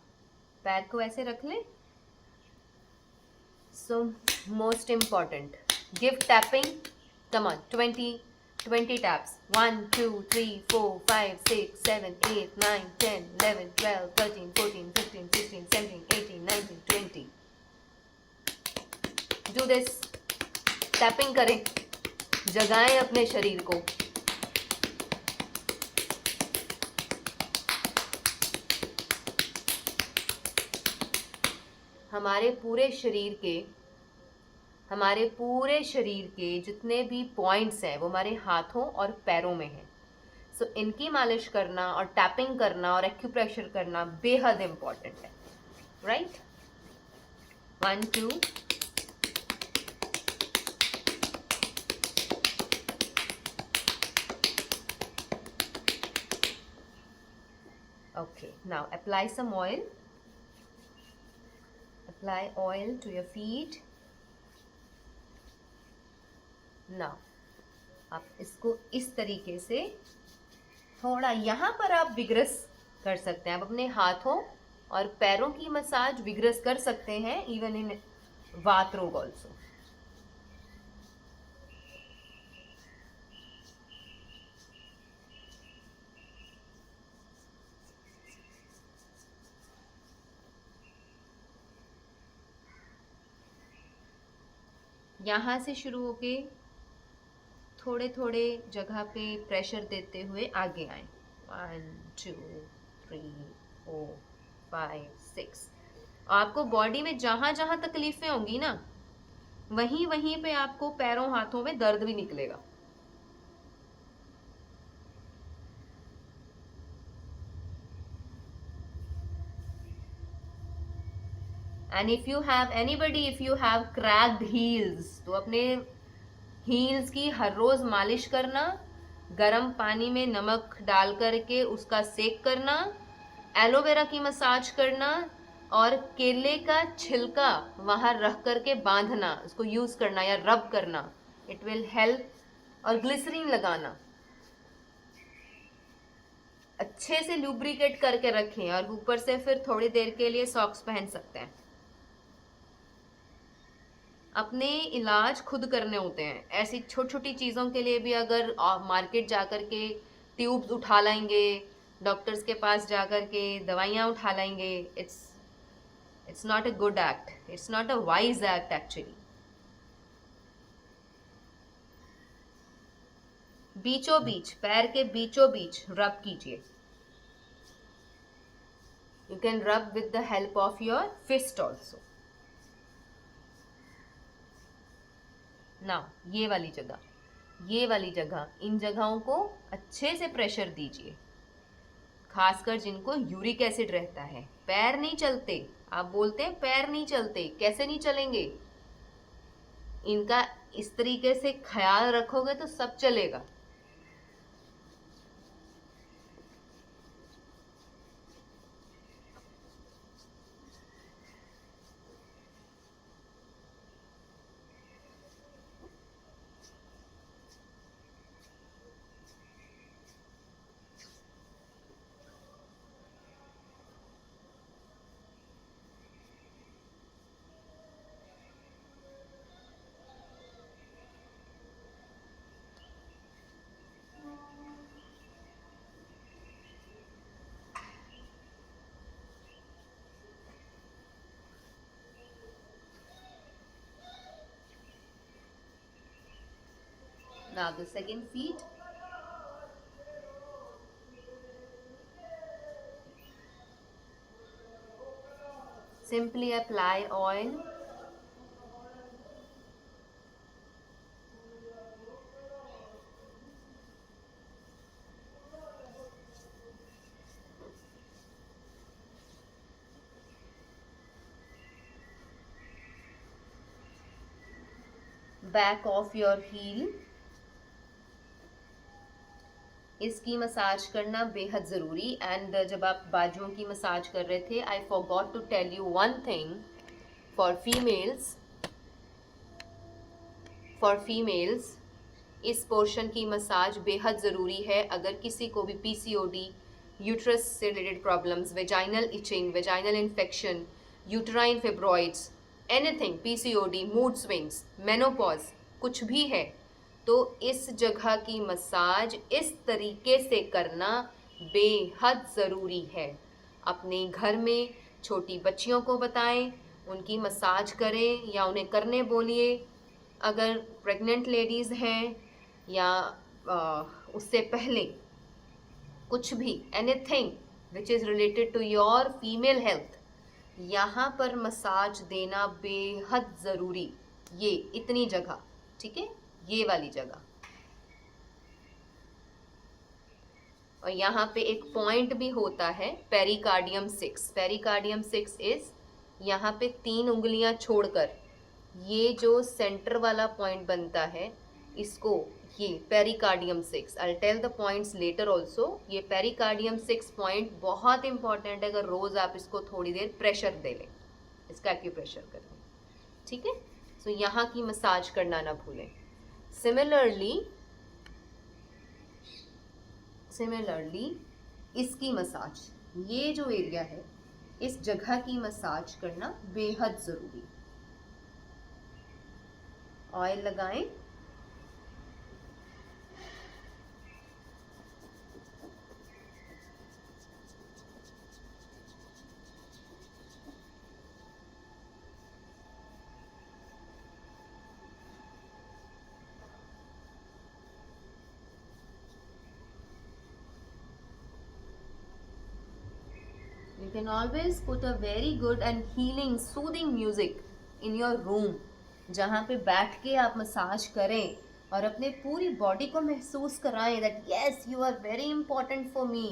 पैर को ऐसे रख ले. So most important, give tapping. Come on, 20 taps. 1 2 3 4 5 6 7 8 9 10 11 12 13 14 15 16 17 18 19 20. Do this. Tapping करें, जगाएं अपने शरीर को. हमारे पूरे शरीर के जितने भी पॉइंट्स हैं वो हमारे हाथों और पैरों में हैं. सो इनकी मालिश करना और टैपिंग करना और एक्यूप्रेशर करना बेहद इम्पॉर्टेंट है. Right. 1 2. Okay, now apply some oil. Apply oil to your feet. Now, आप इसको इस तरीके से थोड़ा यहाँ पर आप विग्रस कर सकते हैं. आप अपने हाथों और पैरों की मसाज विग्रस कर सकते हैं, इवन इन वात रोग ऑल्सो. यहाँ से शुरू होके थोड़े थोड़े जगह पे प्रेशर देते हुए आगे आए. 1 2 3 4 5 6. आपको बॉडी में जहाँ जहाँ तकलीफें होंगी ना, वहीं वहीं पे आपको पैरों हाथों में दर्द भी निकलेगा. And if you have cracked heels, तो अपने हील्स की हर रोज मालिश करना, गर्म पानी में नमक डाल करके उसका सेक करना, एलोवेरा की मसाज करना और केले का छिलका वहां रख करके बांधना, उसको यूज करना या रब करना. It will help. और ग्लिसरीन लगाना, अच्छे से लुब्रिकेट करके रखें और ऊपर से फिर थोड़ी देर के लिए सॉक्स पहन सकते हैं. अपने इलाज खुद करने होते हैं. ऐसी छोटी छोटी चीज़ों के लिए भी अगर मार्केट जाकर के ट्यूब्स उठा लाएंगे, डॉक्टर्स के पास जाकर के दवाइयाँ उठा लाएंगे, it's not a good act. It's not a wise act actually. बीचों बीच, पैर के बीचों बीच रब कीजिए. You can rub with the help of your fist also. ना ये वाली जगह, इन जगहों को अच्छे से प्रेशर दीजिए, खासकर जिनको यूरिक एसिड रहता है. पैर नहीं चलते, आप बोलते हैं पैर नहीं चलते, कैसे नहीं चलेंगे? इनका इस तरीके से ख्याल रखोगे तो सब चलेगा. Now the second feet. Simply apply oil. Back of your heel. इसकी मसाज करना बेहद ज़रूरी. एंड जब आप बाजुओं की मसाज कर रहे थे, I forgot to tell you one thing. For females इस पोर्शन की मसाज बेहद ज़रूरी है. अगर किसी को भी PCOD यूट्रस से related problems, vaginal itching, vaginal infection, uterine fibroids, anything, PCOD, mood swings, menopause, कुछ भी है तो इस जगह की मसाज इस तरीके से करना बेहद ज़रूरी है। अपने घर में छोटी बच्चियों को बताएं, उनकी मसाज करें या उन्हें करने बोलिए। अगर प्रेग्नेंट लेडीज़ हैं या उससे पहले कुछ भी, anything which is related to your female health, यहाँ पर मसाज देना बेहद ज़रूरी। ये इतनी जगह, ठीक है, ये वाली जगह। और यहाँ पे एक पॉइंट भी होता है पेरिकार्डियम 6। पेरिकार्डियम 6 इज यहाँ पे 3 उंगलियां छोड़कर ये जो सेंटर वाला पॉइंट बनता है, इसको ये pericardium 6, I tell the points later also. ये पेरिकार्डियम 6 पॉइंट बहुत इंपॉर्टेंट है, अगर रोज आप इसको थोड़ी देर प्रेशर दे लें, इसका एक्यूप्रेशर करें, ठीक है। सो यहाँ की मसाज करना ना भूलें। सिमिलरली इसकी मसाज, ये जो एरिया है इस जगह की मसाज करना बेहद ज़रूरी। ऑयल लगाएं, you can always put a very good and healing soothing music in your room, जहाँ पे बैठ के आप मसाज करें और अपने पूरी बॉडी को महसूस कराएं that yes you are very important for me।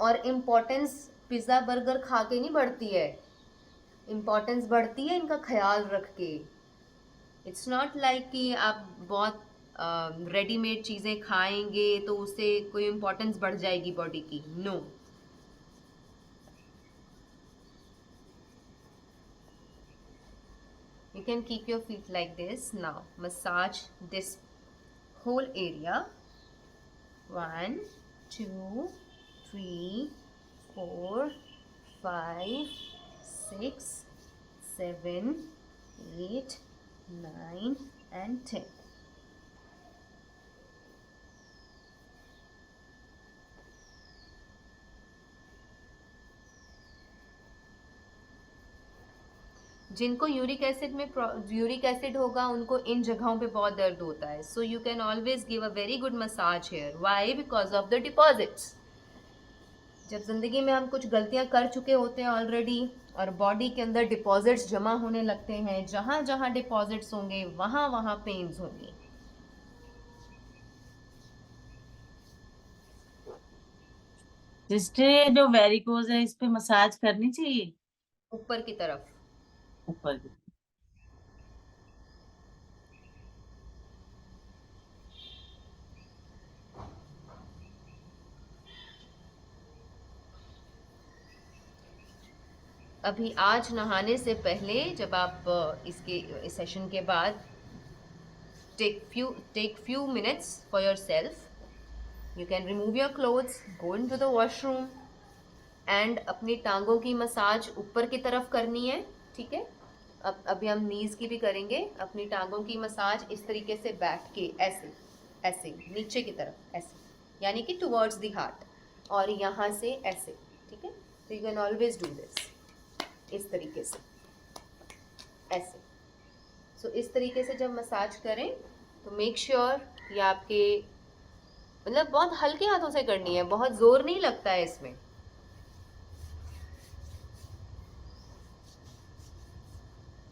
और इम्पोर्टेंस पिज़्ज़ा बर्गर खा के नहीं बढ़ती है, इम्पोर्टेंस बढ़ती है इनका ख्याल रख के। इट्स नॉट लाइक कि आप बहुत रेडीमेड चीज़ें खाएंगे तो उससे कोई इम्पोर्टेंस बढ़ जाएगी बॉडी की, no. You can keep your feet like this. Now massage this whole area. 1 2 3 4 5 6 7 8 9 and 10. जिनको यूरिक एसिड होगा उनको इन जगहों पे बहुत दर्द होता है। So you can always give a very good massage here. Why? Because of the deposits. जब जिंदगी में हम कुछ गलतियां कर चुके होते हैं ऑलरेडी और बॉडी के अंदर डिपॉजिट्स जमा होने लगते हैं, जहां जहां डिपॉजिट्स होंगे वहां वहां पेन्स होंगी। सिस्टर, जो वेरिकोज है इस पे मसाज करनी चाहिए ऊपर की तरफ। ऊपर की। अभी आज नहाने से पहले जब आप इस सेशन के बाद take few minutes for yourself, you can remove your clothes, go into the washroom and अपनी टांगों की मसाज ऊपर की तरफ करनी है, ठीक है। अब अभी हम नीज की भी करेंगे। अपनी टांगों की मसाज इस तरीके से बैठ के ऐसे ऐसे नीचे की तरफ ऐसे, यानी कि टुवर्ड्स द हार्ट, और यहाँ से ऐसे, ठीक है। तो you can always do this इस तरीके से ऐसे। सो इस तरीके से जब मसाज करें तो मेक श्योर ये आपके मतलब बहुत हल्के हाथों से करनी है, बहुत जोर नहीं लगता है इसमें।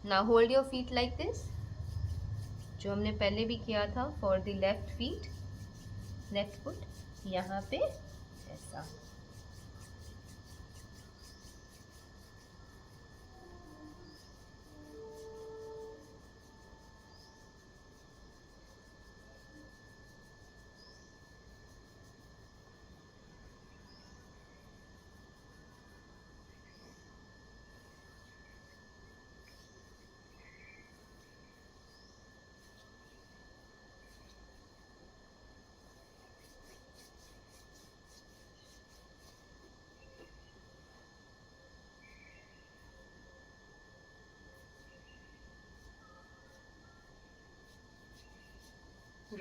Now hold your feet like this, जो हमने पहले भी किया था for the left feet, left foot, यहाँ पे ऐसा।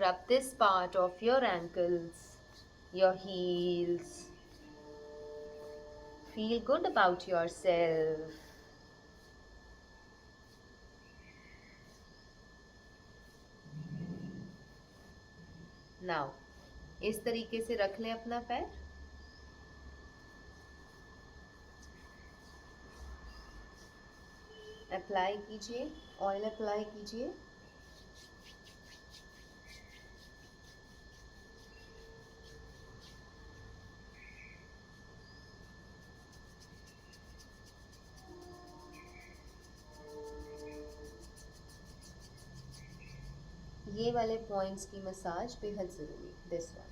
rub this part of your ankles, your heels. Feel good about yourself. Now, इस तरीके से रख लें अपना पैर. अप्लाई कीजिए, ऑयल अप्लाई कीजिए. ये वाले पॉइंट्स की मसाज बेहद ज़रूरी, दिस वन.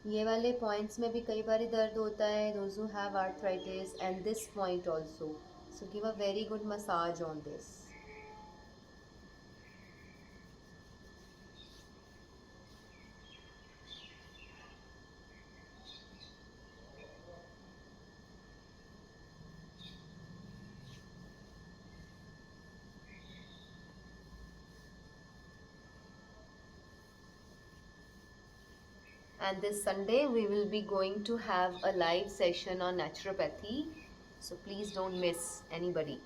ये वाले पॉइंट्स में भी कई बार दर्द होता है, those who have arthritis, and this point also. So give a very good massage on this. And this Sunday we will be going to have a live session on naturopathy, so please don't miss anybody.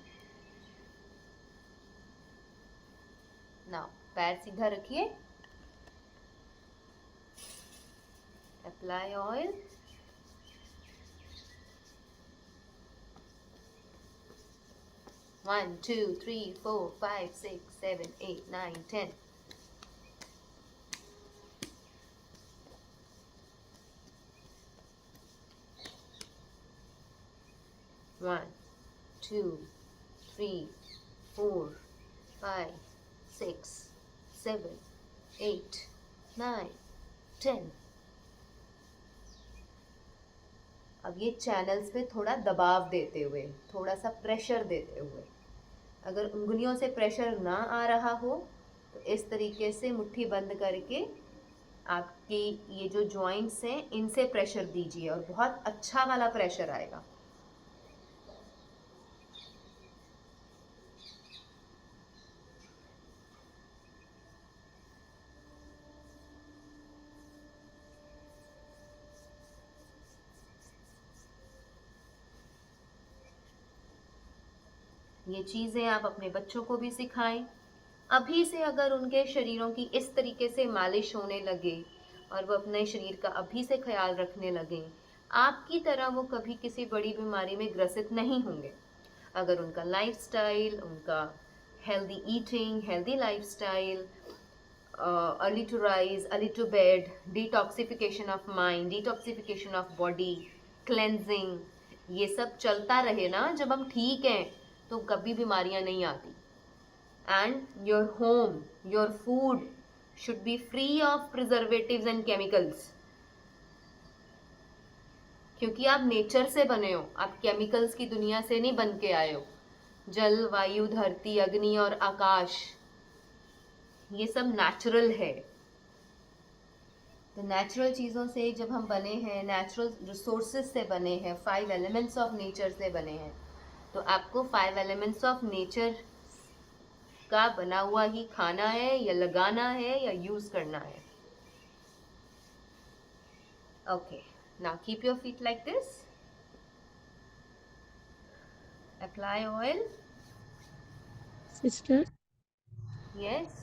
Now पैर सीधा रखिए. Apply oil. One, two, three, 4, 5, 6, 7, 8, 9, 10. One, two, three, 4, 5, 6, 7, 8, 9, 10. अब ये channels पे थोड़ा दबाव देते हुए, थोड़ा सा प्रेशर देते हुए. अगर उंगलियों से प्रेशर ना आ रहा हो तो इस तरीके से मुट्ठी बंद करके आपके ये जो जॉइंट्स हैं इनसे प्रेशर दीजिए और बहुत अच्छा वाला प्रेशर आएगा. ये चीज़ें आप अपने बच्चों को भी सिखाएं. अभी से अगर उनके शरीरों की इस तरीके से मालिश होने लगे और वो अपने शरीर का अभी से ख्याल रखने लगें, आपकी तरह वो कभी किसी बड़ी बीमारी में ग्रसित नहीं होंगे. अगर उनका लाइफस्टाइल, उनका healthy eating, healthy lifestyle, early to rise, early to bed, detoxification of mind, detoxification of body, cleansing, ये सब चलता रहे ना, जब हम ठीक हैं तो कभी बीमारियां नहीं आती. And your home, your food should be free of preservatives and chemicals, क्योंकि आप नेचर से बने हो, आप केमिकल्स की दुनिया से नहीं बन के आए हो. जल, वायु, धरती, अग्नि और आकाश, ये सब नेचुरल है. तो नेचुरल चीज़ों से जब हम बने हैं, नेचुरल रिसोर्सेज से बने हैं, 5 एलिमेंट्स ऑफ नेचर से बने हैं, तो आपको 5 एलिमेंट्स ऑफ नेचर का बना हुआ ही खाना है या लगाना है या यूज करना है. Okay, now keep your feet like this. Apply oil. Sister, yes.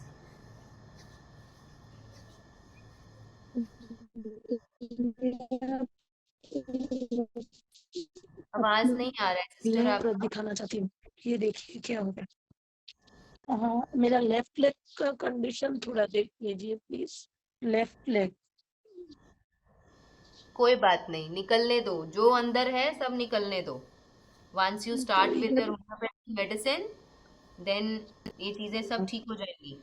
आवाज नहीं आ रहा है सिस्टर आप. मैं दिखाना चाहती हूँ. ये देखिए क्या हो गया. हाँ, मेरा लेफ्ट लेग का कंडीशन थोड़ा देख लीजिए प्लीज. Left leg. कोई बात नहीं, निकलने दो, जो अंदर है सब निकलने दो. Once you start with your homoeopathic medicine, then ये चीजें सब ठीक हो जाएगी.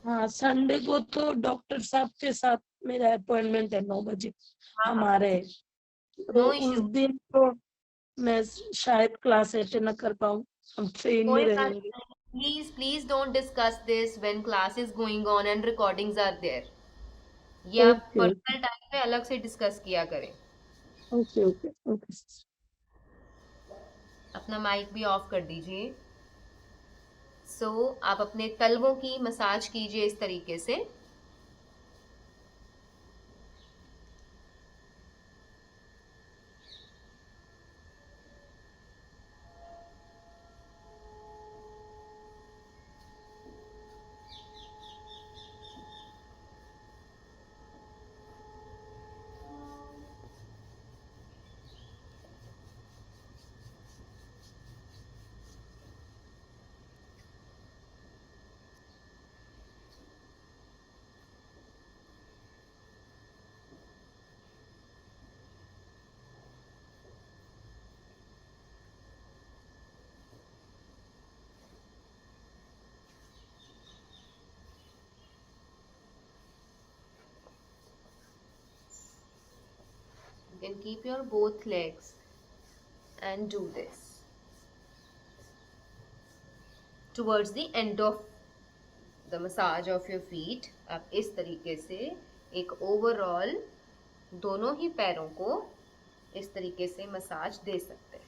हाँ, संडे को तो डॉक्टर साहब के साथ मेरा अपॉइंटमेंट है 9 बजे. हम आ रहे हैं. तो नो उस इश्यू, दिन तो मैं शायद क्लास अटेंड न कर पाऊँ, हम ट्रेन में कोई बात रहेंगे। नहीं। Please please don't discuss this when class is going on and recordings are there. ये आप ओके, पर्सनल टाइम पे अलग से डिस्कस किया करें। Okay, okay, okay. अपना माइक भी ऑफ कर दीजिए। आप अपने तलवों की मसाज कीजिए इस तरीके से। You can keep your both legs and do this towards the end of the massage of your feet। आप इस तरीके से एक ओवरऑल दोनों ही पैरों को इस तरीके से मसाज दे सकते हैं।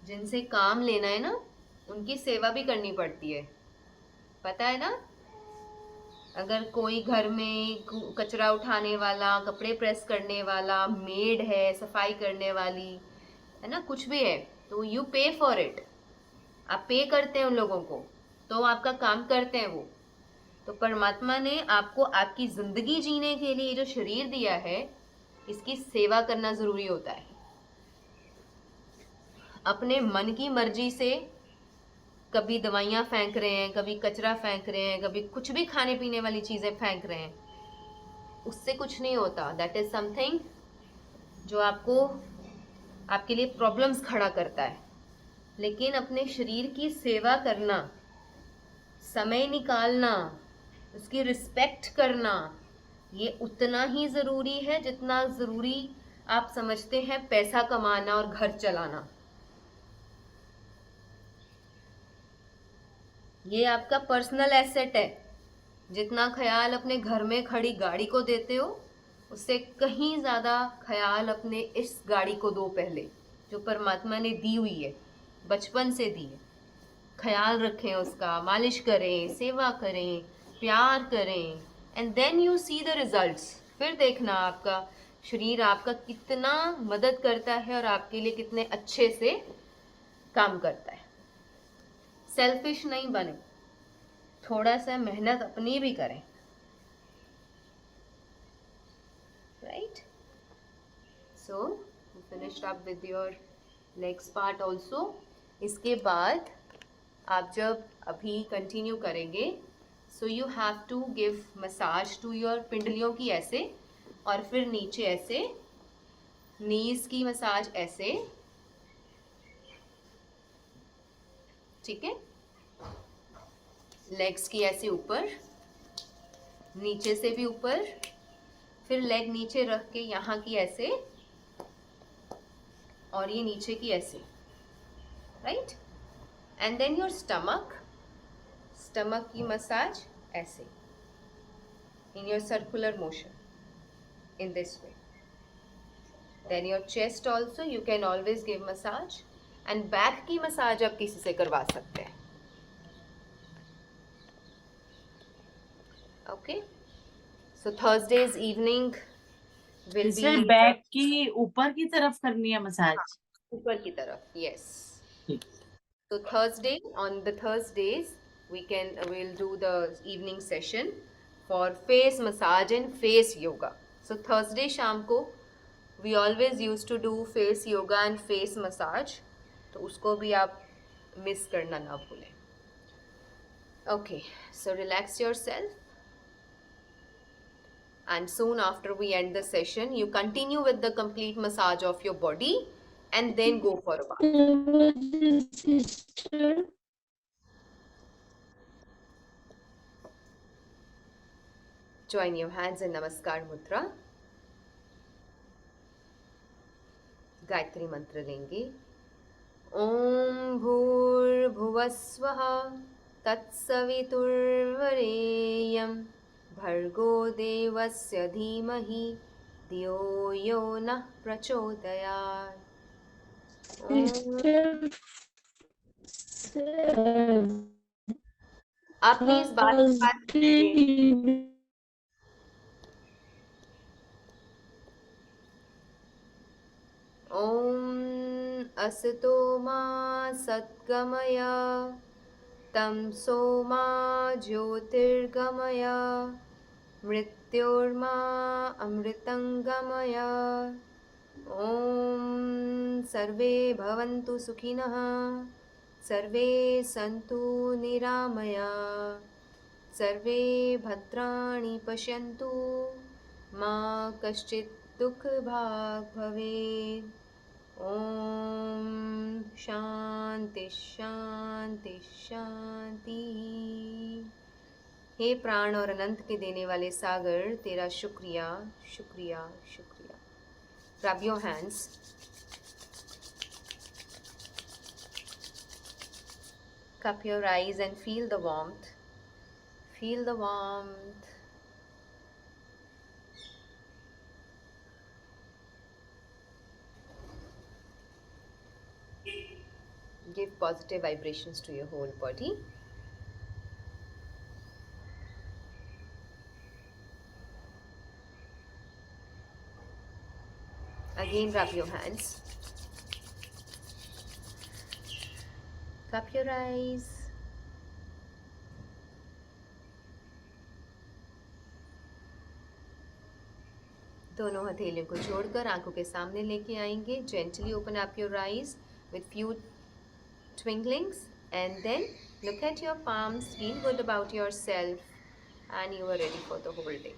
जिनसे काम लेना है ना, उनकी सेवा भी करनी पड़ती है, पता है ना। अगर कोई घर में कचरा उठाने वाला, कपड़े प्रेस करने वाला, मेड है, सफाई करने वाली है ना, कुछ भी है, तो यू पे फॉर इट। आप पे करते हैं उन लोगों को, तो आपका काम करते हैं वो। तो परमात्मा ने आपको आपकी जिंदगी जीने के लिए जो शरीर दिया है, इसकी सेवा करना जरूरी होता है। अपने मन की मर्जी से कभी दवाइयाँ फेंक रहे हैं, कभी कचरा फेंक रहे हैं, कभी कुछ भी खाने पीने वाली चीज़ें फेंक रहे हैं, उससे कुछ नहीं होता। दैट इज़ समथिंग जो आपके लिए प्रॉब्लम्स खड़ा करता है। लेकिन अपने शरीर की सेवा करना, समय निकालना, उसकी रिस्पेक्ट करना, ये उतना ही ज़रूरी है जितना ज़रूरी आप समझते हैं पैसा कमाना और घर चलाना। ये आपका पर्सनल एसेट है। जितना ख्याल अपने घर में खड़ी गाड़ी को देते हो, उससे कहीं ज़्यादा ख्याल अपने इस गाड़ी को दो पहले, जो परमात्मा ने दी हुई है, बचपन से दी है। ख्याल रखें उसका, मालिश करें, सेवा करें, प्यार करें, and then you see the results. फिर देखना आपका शरीर आपका कितना मदद करता है और आपके लिए कितने अच्छे से काम करता है। सेल्फिश नहीं बने, थोड़ा सा मेहनत अपनी भी करें, right. So finished up with your legs part also. इसके बाद आप जब अभी कंटिन्यू करेंगे, so you have to give massage to your पिंडलियों की ऐसे, और फिर नीचे ऐसे, नीज की मसाज ऐसे, ठीक है। लेग्स की ऐसे ऊपर, नीचे से भी ऊपर, फिर लेग नीचे रख के यहाँ की ऐसे, और ये नीचे की ऐसे, right. And then your stomach की मसाज ऐसे, in your circular motion, in this way. Then your chest also you can always give massage, and back की मसाज आप किसी से करवा सकते हैं। Okay, so Thursdays evening will सिर्फ बी बैक की ऊपर की तरफ करनी है मसाज। ऊपर की तरफ, yes. So on the Thursdays we'll do the evening session for face massage and face yoga. So Thursday शाम को we always used to do face yoga and face massage, तो उसको भी आप मिस करना ना भूलें। Okay, so relax yourself, and soon after we end the session you continue with the complete massage of your body and then go for a bath. Sister, Join your hands in Namaskar Mudra. Gayatri मंत्र लेंगे. ओम भूर्भुवस्वः तत्सवितुर्वरेण्यं भर्गो देवस्य धीमहि धियो यो नः प्रचोदयात्. Sister, आप प्लीज बात कीजिए. ओम असतो मा सद्गमय तमसो मा ज्योतिर्गमय मृत्योर्मा अमृतंगमय. ओम सर्वे भवन्तु सुखिनः सर्वे सन्तु निरामया सर्वे भद्राणि पश्यन्तु मा कश्चित् दुःखभाग् भवेत्. ओम शांति शांति शांति. हे प्राण और अनंत के देने वाले सागर, तेरा शुक्रिया शुक्रिया शुक्रिया. Rub your hands. Cup your eyes and feel the warmth. Feel the warmth. Give positive vibrations to your whole body. Again, rub your hands. Cup your eyes. दोनों हथेलियों को जोड़कर आंखों के सामने लेके आएंगे. Gently open up your eyes with few twinklings and then look at your palms. Feel good about yourself and you are ready for the whole day.